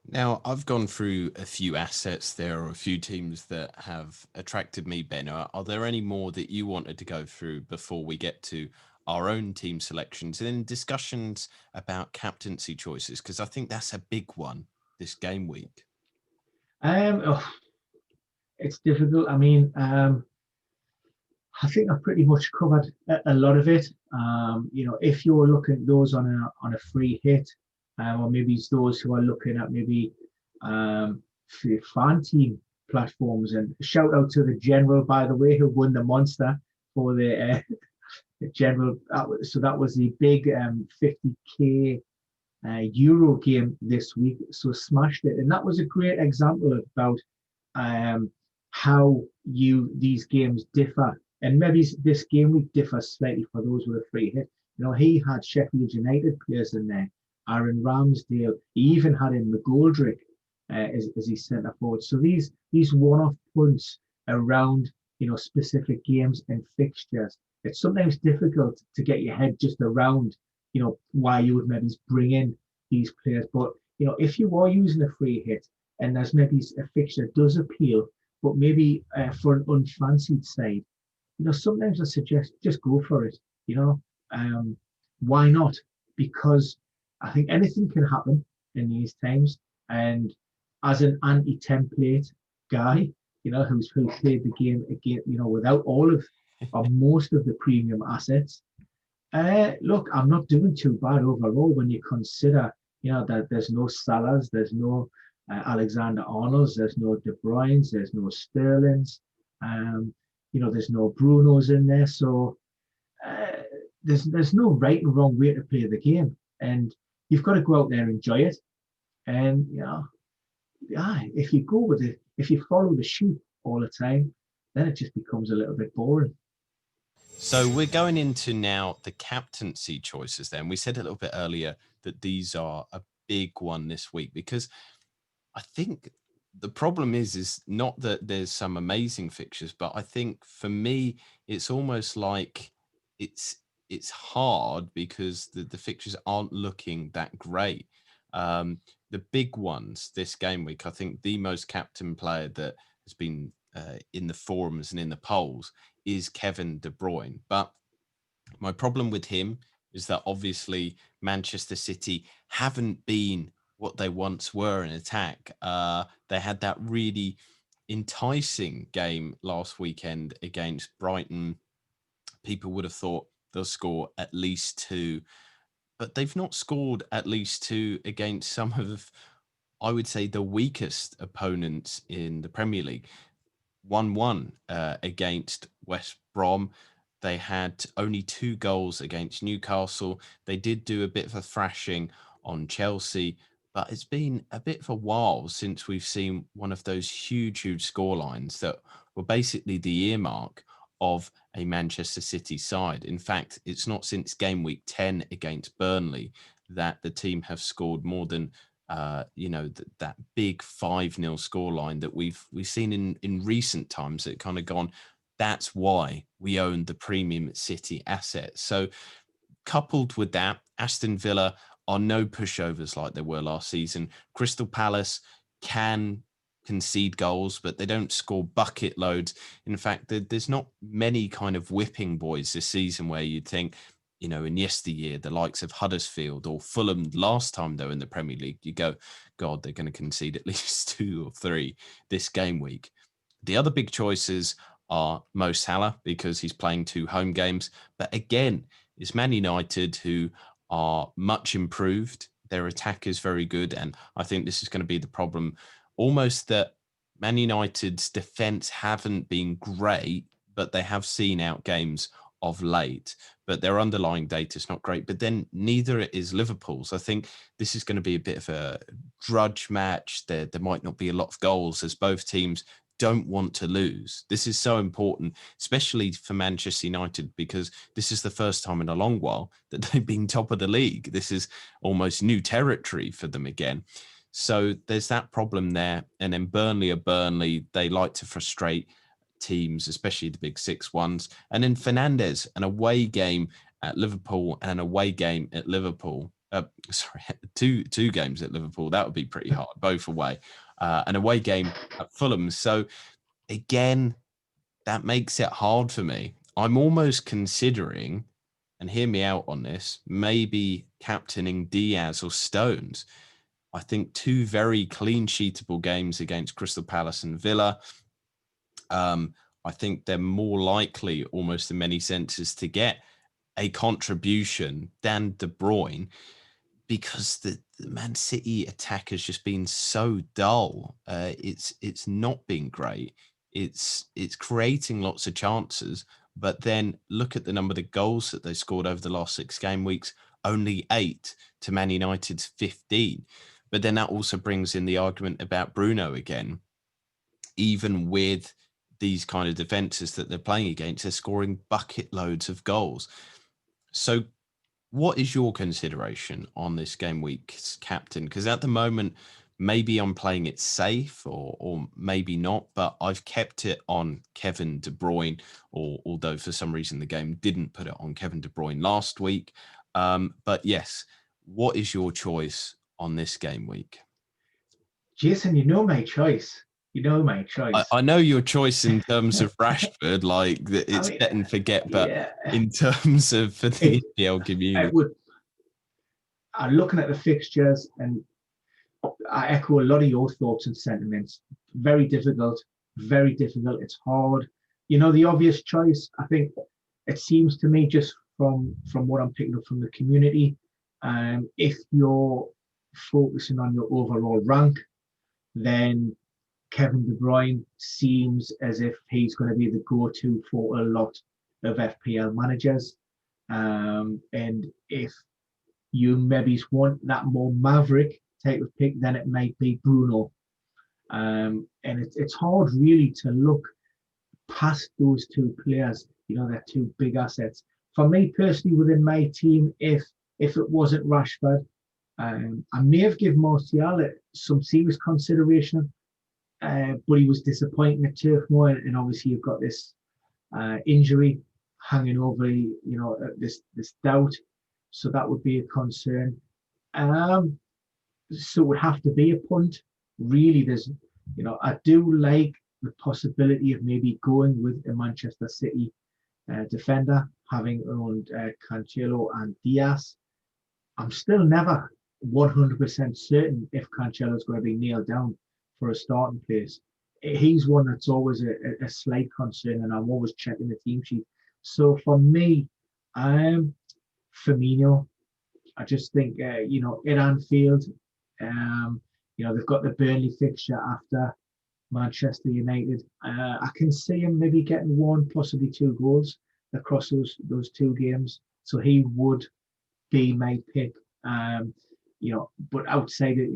Now, I've gone through a few assets. There are a few teams that have attracted me, Ben. Are there any more that you wanted to go through before we get to our own team selections and then discussions about captaincy choices? Because I think that's a big one this game week.
It's difficult. I think I've pretty much covered a lot of it. If you're looking at those on a free hit, or maybe it's those who are looking at maybe fan team platforms. And shout out to the General, by the way, who won the Monster for the General. So that was the big 50k Euro game this week. So smashed it, and that was a great example about how these games differ. And maybe this game week differs slightly for those with a free hit. He had Sheffield United players in there, Aaron Ramsdale. He even had in McGoldrick as his centre forward. So these one-off points around specific games and fixtures, it's sometimes difficult to get your head just around why you would maybe bring in these players. But if you are using a free hit and there's maybe a fixture that does appeal, but maybe for an unfancied side, sometimes I suggest just go for it. Why not? Because I think anything can happen in these times. And as an anti-template guy, who's played the game again, without all of or most of the premium assets, Look, I'm not doing too bad overall when you consider, that there's no Salahs, there's no Alexander-Arnolds, there's no De Bruyne's, there's no Sterling's, there's no Bruno's in there. So uh, there's no right and wrong way to play the game, and you've got to go out there and enjoy it. And if you go with it, if you follow the sheep all the time, then it just becomes a little bit boring.
So we're going into now the captaincy choices then. We said a little bit earlier that these are a big one this week, because I think the problem is not that there's some amazing fixtures, but I think for me, it's almost like it's hard because the fixtures aren't looking that great. The big ones this game week, I think the most captain player that has been in the forums and in the polls is Kevin De Bruyne. But my problem with him is that obviously Manchester City haven't been what they once were in attack. They had that really enticing game last weekend against Brighton. People would have thought they'll score at least two, but they've not scored at least two against some of, I would say, the weakest opponents in the Premier League. 1-1 against West Brom. They had only 2 goals against Newcastle. They did do a bit of a thrashing on Chelsea, but it's been a bit of a while since we've seen one of those huge scorelines that were basically the earmark of a Manchester City side. In fact, it's not since game week 10 against Burnley that the team have scored more than that big 5-0 scoreline that we've seen in recent times. That kind of gone, that's why we own the premium City asset. So coupled with that, Aston Villa are no pushovers like they were last season. Crystal Palace can concede goals, but they don't score bucket loads. In fact, there's not many kind of whipping boys this season where you'd think, in yesteryear, the likes of Huddersfield or Fulham last time they were in the Premier League, you go, God, they're going to concede at least 2 or 3 this game week. The other big choices are Mo Salah, because he's playing 2 home games. But again, it's Man United, who are much improved. Their attack is very good. And I think this is going to be the problem. Almost that Man United's defence haven't been great, but they have seen out games of late, but their underlying data is not great. But then neither is Liverpool's. I think this is going to be a bit of a drudge match. There might not be a lot of goals, as both teams don't want to lose. This is so important, especially for Manchester United, because this is the first time in a long while that they've been top of the league. This is almost new territory for them again. So there's that problem there. And then Burnley, they like to frustrate teams, especially the big 6 ones. And then Fernandes, an away game at Liverpool and an away game at Liverpool. Two games at Liverpool. That would be pretty hard, both away. An away game at Fulham. So again, that makes it hard for me. I'm almost considering, and hear me out on this, maybe captaining Diaz or Stones. I think 2 very clean sheetable games against Crystal Palace and Villa. I think they're more likely, almost in many senses, to get a contribution than De Bruyne, because the Man City attack has just been so dull. It's not been great. It's creating lots of chances, but then look at the number of goals that they scored over the last 6 game weeks, only 8 to Man United's 15. But then that also brings in the argument about Bruno again. Even with these kind of defenses that they're playing against, they're scoring bucket loads of goals. So what is your consideration on this game week's captain? Because at the moment, maybe I'm playing it safe or maybe not, but I've kept it on Kevin De Bruyne, although for some reason the game didn't put it on Kevin De Bruyne last week. But yes, what is your choice on this game week?
Jason, you know my choice.
I know your choice in terms of Rashford, like it's set and forget, but
yeah,
in terms of for the EPL community,
looking at the fixtures, and I echo a lot of your thoughts and sentiments. Very difficult. It's hard. The obvious choice, I think it seems to me, just from what I'm picking up from the community. If you're focusing on your overall rank, then Kevin De Bruyne seems as if he's going to be the go-to for a lot of FPL managers. And if you maybe want that more maverick type of pick, then it might be Bruno. And it's hard really to look past those two players. They're two big assets. For me personally, within my team, if it wasn't Rashford, I may have given Martial some serious consideration, but he was disappointing at Turf Moor, and obviously you've got this injury hanging over, this doubt. So that would be a concern. So it would have to be a punt. Really, there's, I do like the possibility of maybe going with a Manchester City defender, having owned Cancelo and Diaz. I'm still never 100% certain if Cancelo is going to be nailed down for a starting place. He's one that's always a slight concern, and I'm always checking the team sheet. So for me, Firmino. I just think, in Anfield, they've got the Burnley fixture after Manchester United. I can see him maybe getting one, possibly two goals across those two games. So he would be my pick. But outside it,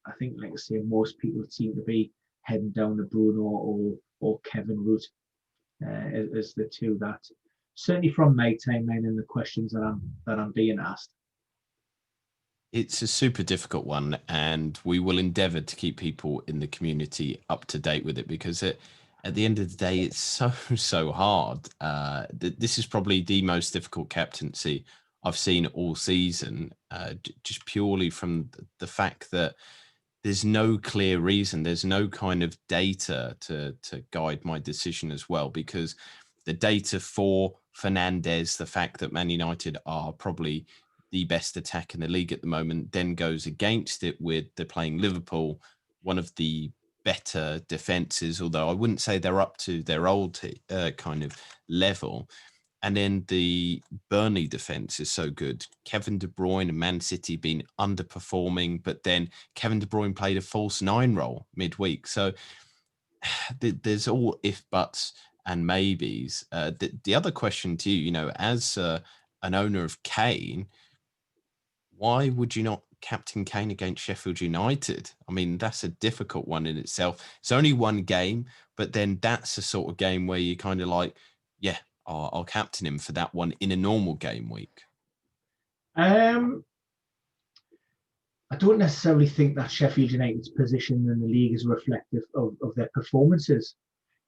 I think, like I say, most people seem to be heading down the Bruno or Kevin route as the two that certainly from my timeline and the questions that I'm being asked.
It's a super difficult one, and we will endeavour to keep people in the community up to date with it, because at the end of the day, it's so hard. This is probably the most difficult captaincy I've seen all season, just purely from the fact that there's no clear reason, there's no kind of data to guide my decision as well, because the data for Fernandes, the fact that Man United are probably the best attack in the league at the moment, then goes against it with they're playing Liverpool, one of the better defences, although I wouldn't say they're up to their old kind of level. And then the Burnley defence is so good. Kevin De Bruyne and Man City been underperforming, but then Kevin De Bruyne played a false nine role midweek. So there's all if, buts and maybes. The other question to you, as an owner of Kane, why would you not captain Kane against Sheffield United? I mean, that's a difficult one in itself. It's only one game, but then that's the sort of game where you kind of like, yeah, I'll captain him for that one in a normal game week.
I don't necessarily think that Sheffield United's position in the league is reflective of their performances.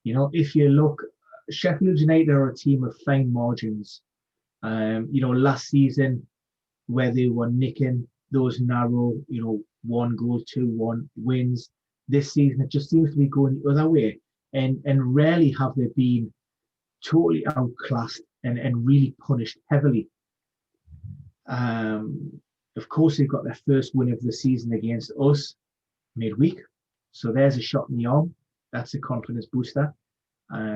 If you look, Sheffield United are a team of fine margins. Last season, where they were nicking those narrow, 1 goal, 2-1 wins. This season, it just seems to be going the other way. And rarely have they been totally outclassed and really punished heavily. Of course, they've got their first win of the season against us midweek. So there's a shot in the arm. That's a confidence booster.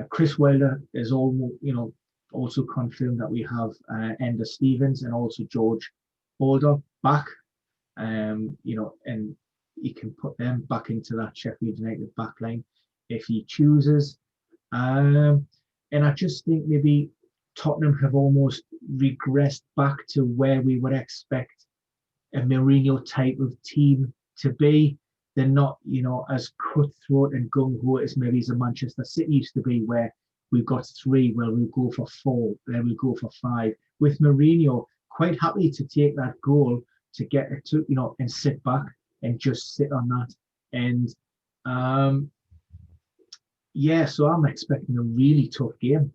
Chris Wilder is also confirmed that we have Ender Stevens and also George Baldock back. And he can put them back into that Sheffield United backline if he chooses. And I just think maybe Tottenham have almost regressed back to where we would expect a Mourinho type of team to be. They're not, as cutthroat and gung-ho as maybe as a Manchester City used to be, where we've got 3, well, we'll go for 4, then we'll go for 5. With Mourinho, quite happy to take that goal to get it to, and sit back and just sit on that. And so I'm expecting a really tough game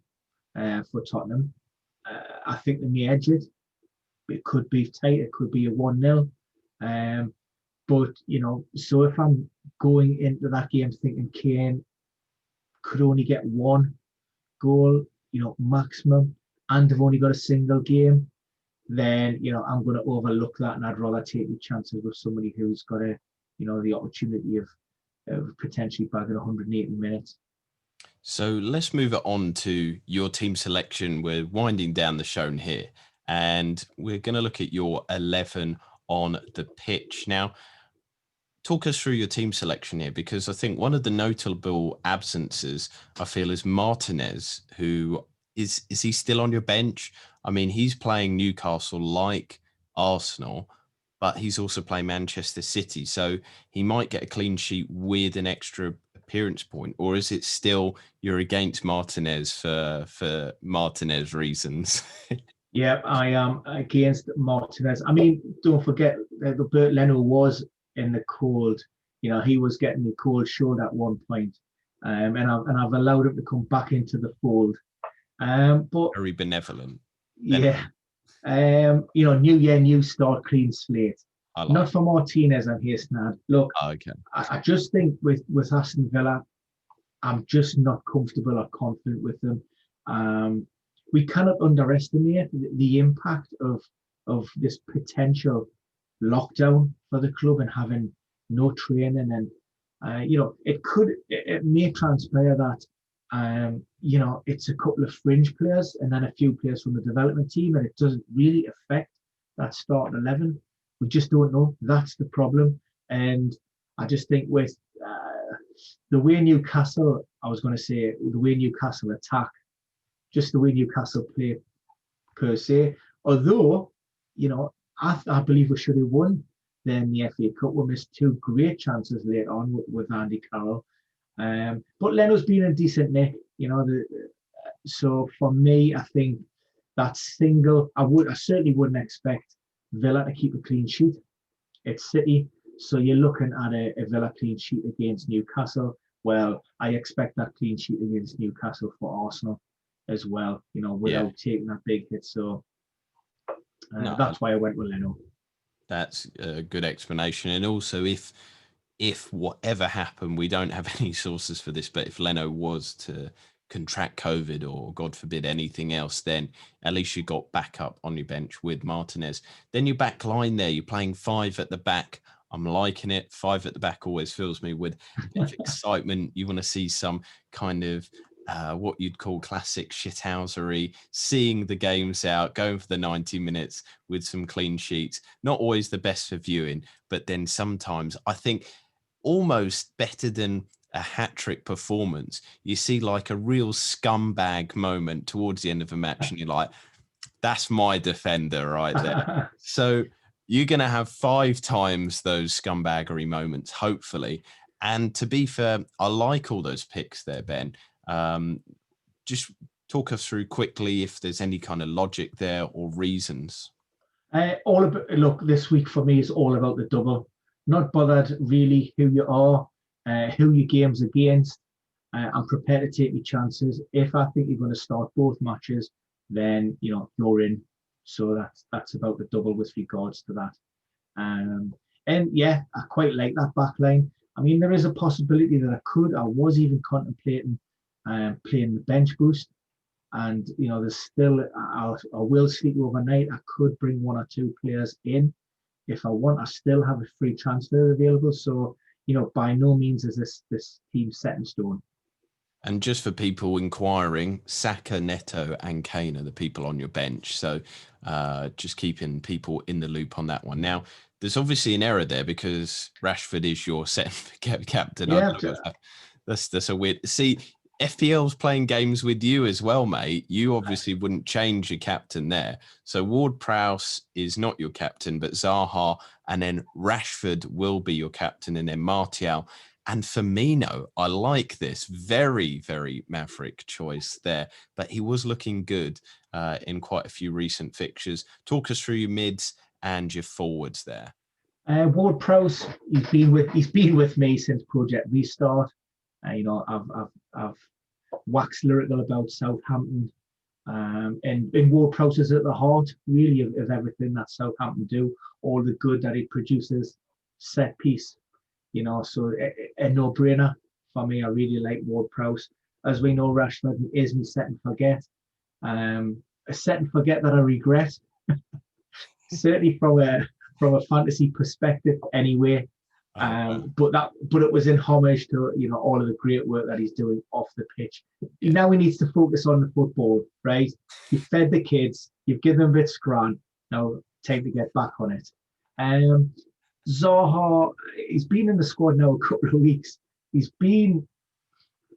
for Tottenham. I think they may edge it. It could be tight. It could be a 1-0. But, so if I'm going into that game thinking Kane could only get 1 goal, maximum, and they've only got a single game, then, I'm going to overlook that, and I'd rather take the chances with somebody who's got the opportunity of potentially bagging 180 minutes.
So let's move it on to your team selection. We're winding down the show here, and we're going to look at your 11 on the pitch. Now, talk us through your team selection here, because I think one of the notable absences, I feel, is Martinez, who is he still on your bench? I mean, he's playing Newcastle like Arsenal, but he's also playing Manchester City. So he might get a clean sheet with an extra appearance point, or is it still you're against Martinez for Martinez reasons?
Yeah, I am against Martinez. I mean, don't forget that Bert Leno was in the cold. He was getting the cold shoulder at one point, and I've allowed him to come back into the fold. But
Very benevolent.
yeah, new year, new start, clean slate. Not for Martinez and Hasnad. Look,
okay.
I just think with Aston Villa, I'm just not comfortable or confident with them. We cannot underestimate the impact of this potential lockdown for the club and having no training, and it may transpire that it's a couple of fringe players and then a few players from the development team, and it doesn't really affect that start 11. We just don't know. That's the problem. And I just think with the way Newcastle, the way Newcastle attack, just the way Newcastle play per se. Although, I believe we should have won then the FA Cup. We missed two great chances late on with Andy Carroll. But Leno's been a decent nick, so for me, I think that single, I certainly wouldn't expect Villa to keep a clean sheet. It's City, so you're looking at a Villa clean sheet against Newcastle. Well, I expect that clean sheet against Newcastle for Arsenal as well, without taking that big hit. So that's why I went with Leno.
That's a good explanation. And also, if whatever happened, we don't have any sources for this, but if Leno was to contract COVID or God forbid anything else, then at least you got backup on your bench with Martinez. Then your back line there, you're playing five at the back. I'm liking it. Five at the back always fills me with a bit of excitement. You want to see some kind of what you'd call classic shithousery, seeing the games out, going for the 90 minutes with some clean sheets. Not always the best for viewing, but then sometimes I think almost better than a hat-trick performance, you see like a real scumbag moment towards the end of a match and you're like, that's my defender right there. So you're going to have 5 times those scumbaggery moments, hopefully. And to be fair, I like all those picks there, Ben. Just talk us through quickly if there's any kind of logic there or reasons.
Look, this week for me is all about the double. Not bothered really who you are, who your game's against. I'm prepared to take your chances. If I think you're going to start both matches, then you're in. So that's about the double with regards to that. And yeah, I quite like that back line. I mean, there is a possibility that I was even contemplating playing the bench boost. And there's still, I will sleep overnight. I could bring 1 or 2 players in if I want. I still have a free transfer available. So by no means is this team set in stone.
And just for people inquiring, Saka, Neto, and Kane are the people on your bench. So just keeping people in the loop on that one. Now, there's obviously an error there because Rashford is your set and forget captain.
Yeah,
that's a weird. See, FPL's playing games with you as well, mate. You obviously wouldn't change your captain there. So Ward-Prowse is not your captain, but Zaha, and then Rashford will be your captain, and then Martial. And Firmino, I like this. Very, very maverick choice there. But he was looking good in quite a few recent fixtures. Talk us through your mids and your forwards there.
Ward-Prowse, he's been with me since Project Restart. I've waxed lyrical about Southampton, and Ward-Prowse is at the heart really of everything that Southampton do. All the good that it produces, set piece, so a no-brainer for me. I really like Ward-Prowse. As we know, Rashford is me set and forget. A set and forget that I regret. Certainly from a fantasy perspective, anyway.
Wow.
But it was in homage to all of the great work that he's doing off the pitch.
Yeah.
Now he needs to focus on the football, right? You've fed the kids, you've given them a bit of scran. Now time to get back on it. Zaha, he's been in the squad now a couple of weeks. He's been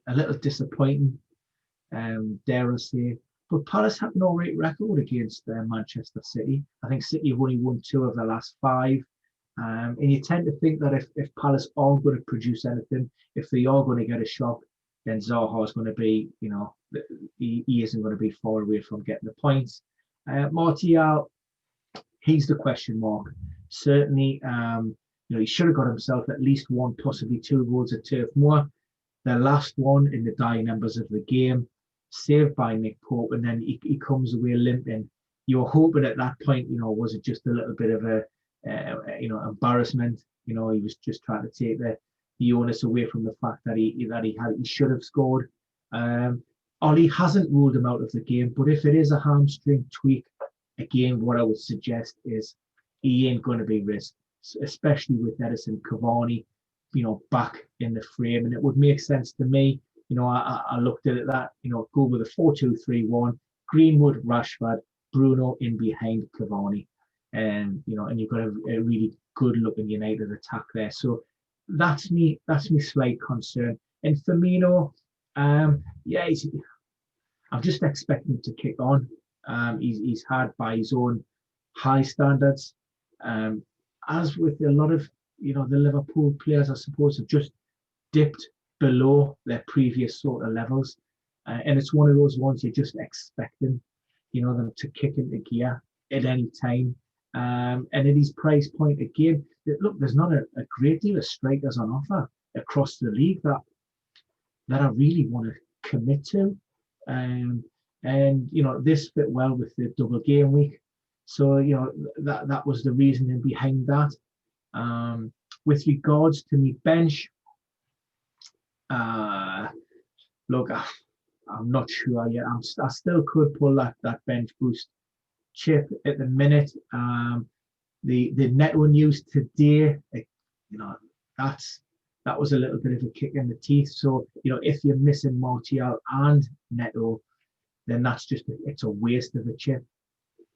a little disappointing, dare I say. But Palace have an all right record against Manchester City. I think City have only won 2 of the last 5. And you tend to think that if Palace aren't going to produce anything, if they are going to get a shock, then Zaha is going to be, he isn't going to be far away from getting the points. Martial, he's the question mark. Certainly, he should have got himself at least 1, possibly 2 goals at Turf Moor. The last one in the dying embers of the game, saved by Nick Pope, and then he comes away limping. You were hoping at that point, was it just a little bit of a embarrassment? He was just trying to take the onus away from the fact that he should have scored. Ollie hasn't ruled him out of the game, but if it is a hamstring tweak, again, what I would suggest is he ain't going to be risked, especially with Edison Cavani, back in the frame. And it would make sense to me. I looked at it that, go with a 4-2-3-1, Greenwood, Rashford, Bruno in behind Cavani. And you've got a really good looking United attack there. So that's me slight concern. And Firmino, I'm just expecting him to kick on. He's had by his own high standards. As with a lot of the Liverpool players, I suppose, have just dipped below their previous sort of levels, and it's one of those ones you're just expecting, them to kick into gear at any time. And at his price point again, look, there's not a great deal of strikers on offer across the league that I really want to commit to. And this fit well with the double game week. So, that was the reasoning behind that. With regards to me bench, look, I'm not sure yet. I still could pull that bench boost chip at the minute. The Neto news today, that was a little bit of a kick in the teeth. So, if you're missing Martial and Neto, then it's a waste of a chip.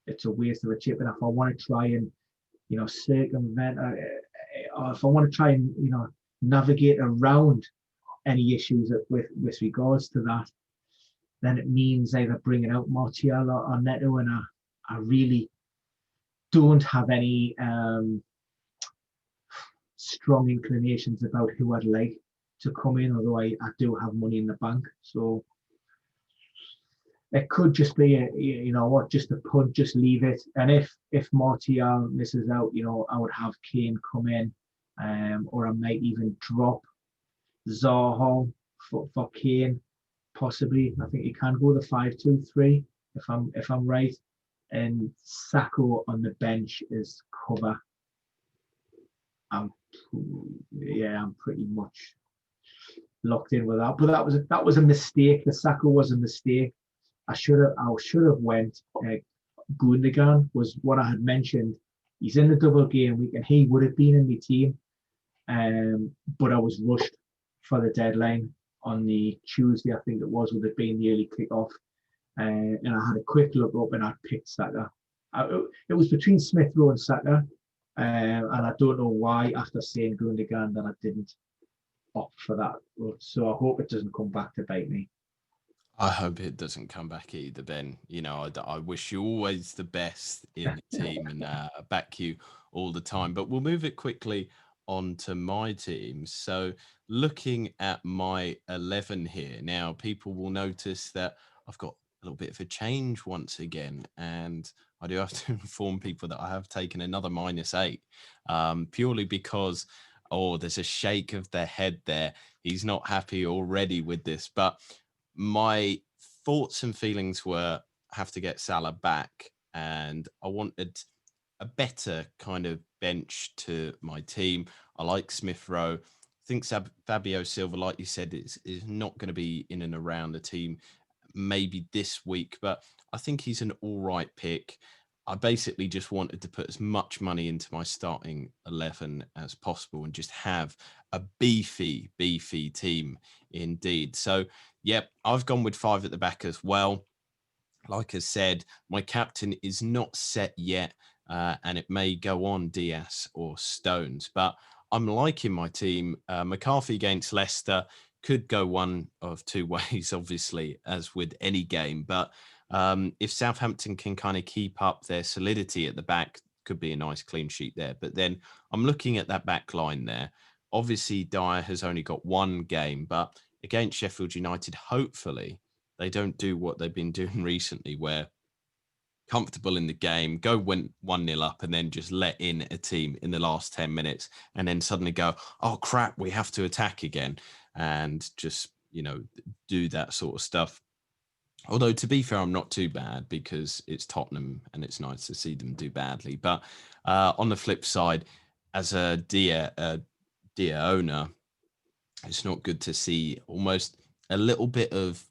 It's a waste of a chip. And if I want to try and, circumvent, or if I want to try and, navigate around any issues with regards to that, then it means either bringing out Martial or Neto. And I really don't have any strong inclinations about who I'd like to come in, although I do have money in the bank. So it could just be just a punt, just leave it. And if Martial misses out, I would have Kane come in, or I might even drop Zaha for Kane, possibly. I think you can go the 5-2-3 if I'm right. And Sacco on the bench is cover. I'm pretty much locked in with that. But that was a mistake. The Sacco was a mistake. I should have went. Gundogan was what I had mentioned. He's in the double game week, and he would have been in my team. But I was rushed for the deadline on the Tuesday, I think it was, with it being the early kickoff. And I had a quick look up, and I picked Saka. It was between Smith Rowe and Saka, and I don't know why, after saying Gundogan, that I didn't opt for that. So I hope it doesn't come back to bite me.
I hope it doesn't come back either, Ben. I wish you always the best in the team and back you all the time. But we'll move it quickly on to my team. So looking at my 11 here, now people will notice that I've got a little bit of a change once again. And I do have to inform people that I have taken another -8, purely because, there's a shake of their head there. He's not happy already with this, but my thoughts and feelings were have to get Salah back, and I wanted a better kind of bench to my team. I like Smith Rowe. I think Fabio Silva, like you said, is not going to be in and around the team maybe this week, but I think he's an all right pick. I basically just wanted to put as much money into my starting 11 as possible and just have a beefy team indeed. So, yep, I've gone with 5 at the back as well. Like I said, my captain is not set yet, and it may go on Diaz or Stones, but I'm liking my team. McCarthy against Leicester could go one of two ways, obviously, as with any game. But if Southampton can kind of keep up their solidity at the back, could be a nice clean sheet there. But then I'm looking at that back line there. Obviously, Dyer has only got one game, but against Sheffield United, hopefully, they don't do what they've been doing recently, where comfortable in the game, go 1-0 up, and then just let in a team in the last 10 minutes, and then suddenly go, oh crap, we have to attack again, and just, do that sort of stuff. Although, to be fair, I'm not too bad because it's Tottenham and it's nice to see them do badly. But on the flip side, as a dear owner, it's not good to see almost a little bit of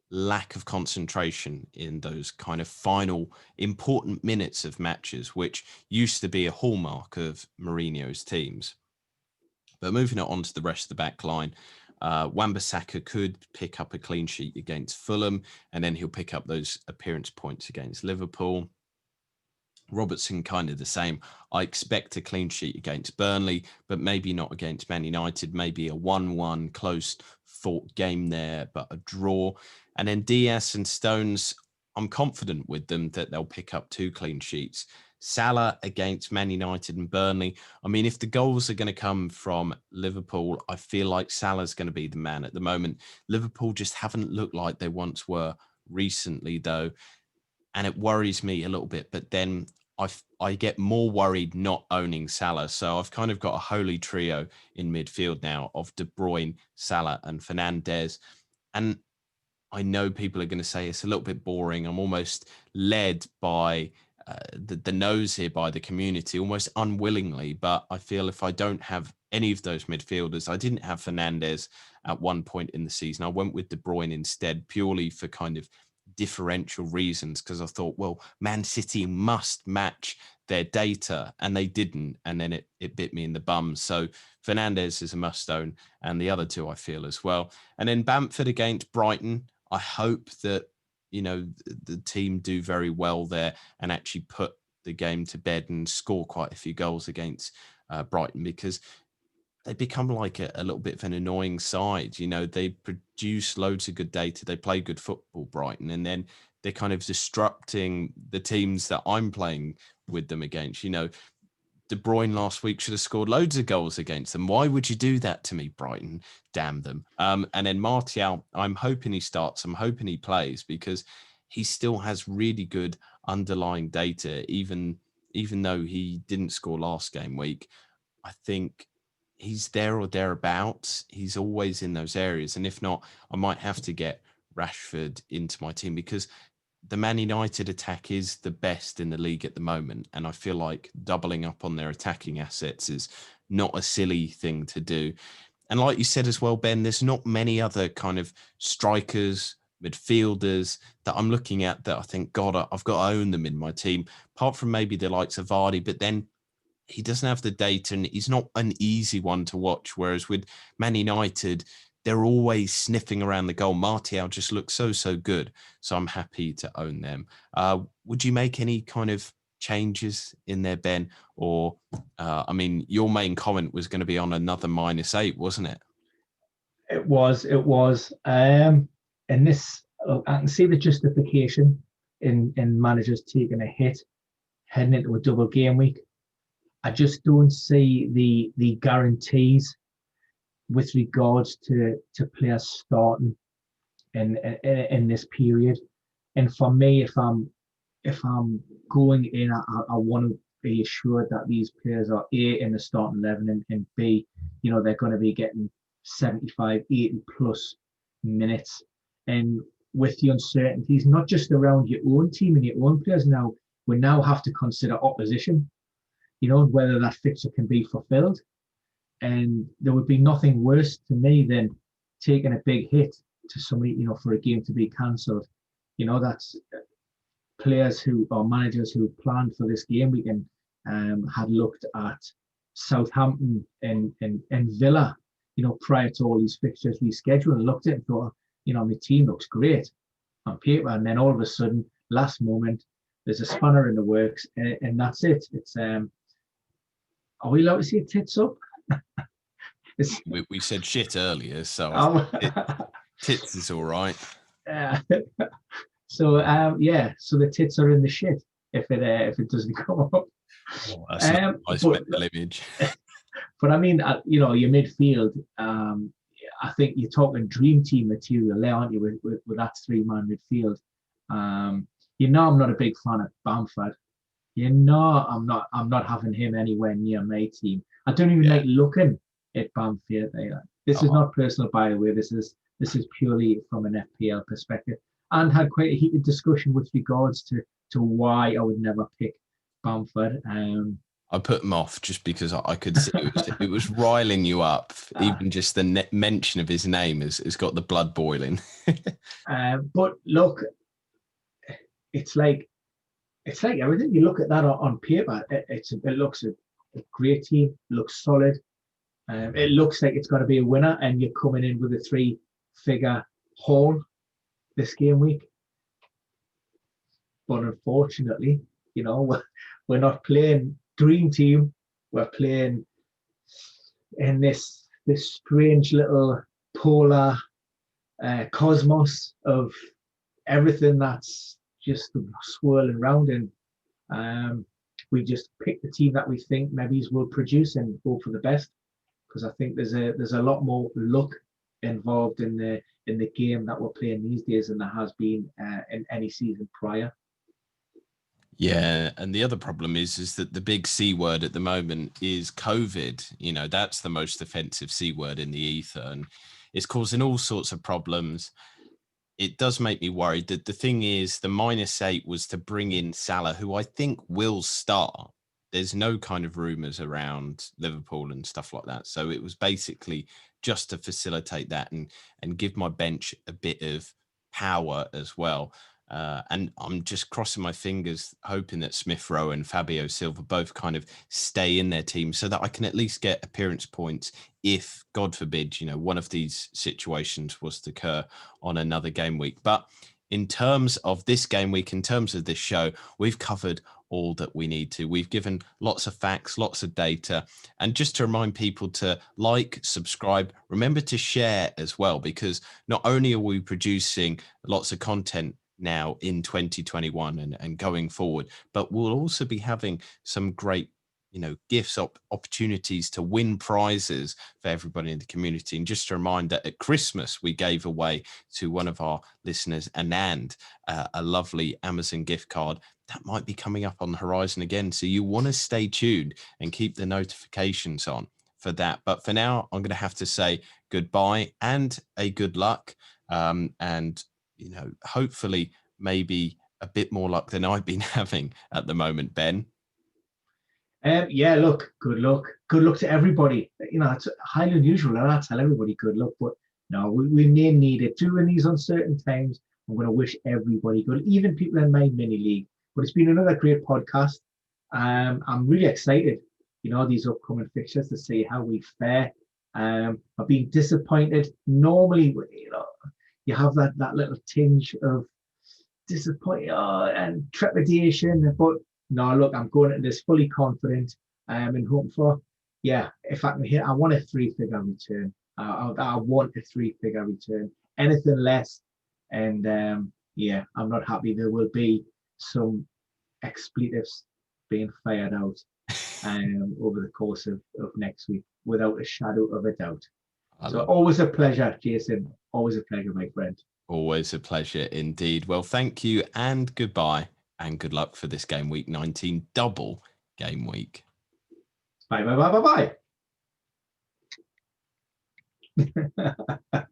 lack of concentration in those kind of final important minutes of matches, which used to be a hallmark of Mourinho's teams. But moving it on to the rest of the back line, Wan-Bissaka could pick up a clean sheet against Fulham, and then he'll pick up those appearance points against Liverpool. Robertson kind of the same. I expect a clean sheet against Burnley, but maybe not against Man United. Maybe a 1-1 close fought game there, but a draw. And then Diaz and Stones, I'm confident with them that they'll pick up 2 clean sheets. Salah against Man United and Burnley. I mean, if the goals are going to come from Liverpool, I feel like Salah's going to be the man at the moment. Liverpool just haven't looked like they once were recently, though. And it worries me a little bit, but then I get more worried not owning Salah. So I've kind of got a holy trio in midfield now of De Bruyne, Salah and Fernandes. And I know people are going to say it's a little bit boring. I'm almost led by the nose here by the community, almost unwillingly. But I feel if I don't have any of those midfielders, I didn't have Fernandes at one point in the season. I went with De Bruyne instead, purely for kind of differential reasons, because I thought, well, Man City must match their data, and they didn't, and then it bit me in the bum. So Fernandes is a must own, and the other two I feel as well. And then Bamford against Brighton, I hope that the team do very well there and actually put the game to bed and score quite a few goals against Brighton, because they become like a little bit of an annoying side. They produce loads of good data. They play good football, Brighton, and then they're kind of disrupting the teams that I'm playing with them against. De Bruyne last week should have scored loads of goals against them. Why would you do that to me, Brighton? Damn them. And then Martial, I'm hoping he starts. I'm hoping he plays, because he still has really good underlying data, even though he didn't score last game week. I think he's there or thereabouts. He's always in those areas. And if not, I might have to get Rashford into my team, because the Man United attack is the best in the league at the moment. And I feel like doubling up on their attacking assets is not a silly thing to do. And like you said as well, Ben, there's not many other kind of strikers, midfielders that I'm looking at that I think, God, I've got to own them in my team, apart from maybe the likes of Vardy. But then he doesn't have the data, and he's not an easy one to watch. Whereas with Man United, they're always sniffing around the goal. Martial just looks so good. So I'm happy to own them. Would you make any kind of changes in there, Ben? Or, your main comment was going to be on another -8, wasn't it?
It was. And this, I can see the justification in managers taking a hit heading into a double game week. I just don't see the guarantees with regards to players starting in this period. And for me, if I'm going in, I want to be assured that these players are A, in the starting 11, and B, they're going to be getting 75, 80 plus minutes. And with the uncertainties, not just around your own team and your own players now, we now have to consider opposition, whether that fixture can be fulfilled. And there would be nothing worse to me than taking a big hit to somebody, for a game to be cancelled. That's players or managers who planned for this game weekend had looked at Southampton and Villa, prior to all these fixtures rescheduled, and looked at it and thought, my team looks great on paper, and then all of a sudden, last moment, there's a spanner in the works, and that's it. It's are we allowed to say tits up?
we said shit earlier, so tits is all right.
So so the tits are in the shit if it doesn't come up.
Oh, that's not a nice mental image.
But I mean, your midfield. I think you're talking dream team material there, aren't you? With that 3-man midfield. I'm not a big fan of Bamford. I'm not having him anywhere near my team. I don't even like looking at Bamford. This is not personal, by the way. This is purely from an FPL perspective, and had quite a heated discussion with regards to why I would never pick Bamford.
I put him off just because I could see it was riling you up. Even just the mention of his name has got the blood boiling.
But look, it's like everything. You look at that on paper, it looks a great team, looks solid. It looks like it's going to be a winner, and you're coming in with a 3-figure haul this game week. But unfortunately, we're not playing dream team. We're playing in this strange little polar cosmos of everything that's just swirling around, and we just pick the team that we think maybe will produce and go for the best, because I think there's a lot more luck involved in the game that we're playing these days than there has been in any season prior.
Yeah, and the other problem is that the big C word at the moment is COVID. That's the most offensive C word in the ether, and it's causing all sorts of problems. It does make me worried. That the thing is, the -8 was to bring in Salah, who I think will start. There's no kind of rumours around Liverpool and stuff like that. So it was basically just to facilitate that and give my bench a bit of power as well. And I'm just crossing my fingers, hoping that Smith Rowe and Fabio Silva both kind of stay in their team so that I can at least get appearance points if, God forbid, one of these situations was to occur on another game week. But in terms of this game week, in terms of this show, we've covered all that we need to. We've given lots of facts, lots of data. And just to remind people to like, subscribe, remember to share as well, because not only are we producing lots of content now in 2021 and going forward, but we'll also be having some great gifts, opportunities to win prizes for everybody in the community. And just a reminder, at Christmas we gave away to one of our listeners, Anand, a lovely Amazon gift card that might be coming up on the horizon again, so you want to stay tuned and keep the notifications on for that. But for now, I'm going to have to say goodbye and a good luck, and hopefully maybe a bit more luck than I've been having at the moment, Ben.
Look, good luck to everybody. It's highly unusual and I tell everybody good luck, but no, we may need it during these uncertain times. I'm going to wish everybody good, even people in my mini league. But it's been another great podcast. I'm really excited, these upcoming fixtures, to see how we fare. I've been disappointed. Normally, you have that little tinge of disappointment and trepidation, but no, look, I'm going into this fully confident and hoping for, if I can hit, I want a 3-figure return. I want a 3-figure return. Anything less, and I'm not happy. There will be some expletives being fired out over the course of next week, without a shadow of a doubt. So always a pleasure, Jason. Always a pleasure, my friend.
Always a pleasure indeed. Well, thank you and goodbye, and good luck for this game week 19 double game week.
Bye, bye, bye, bye, bye.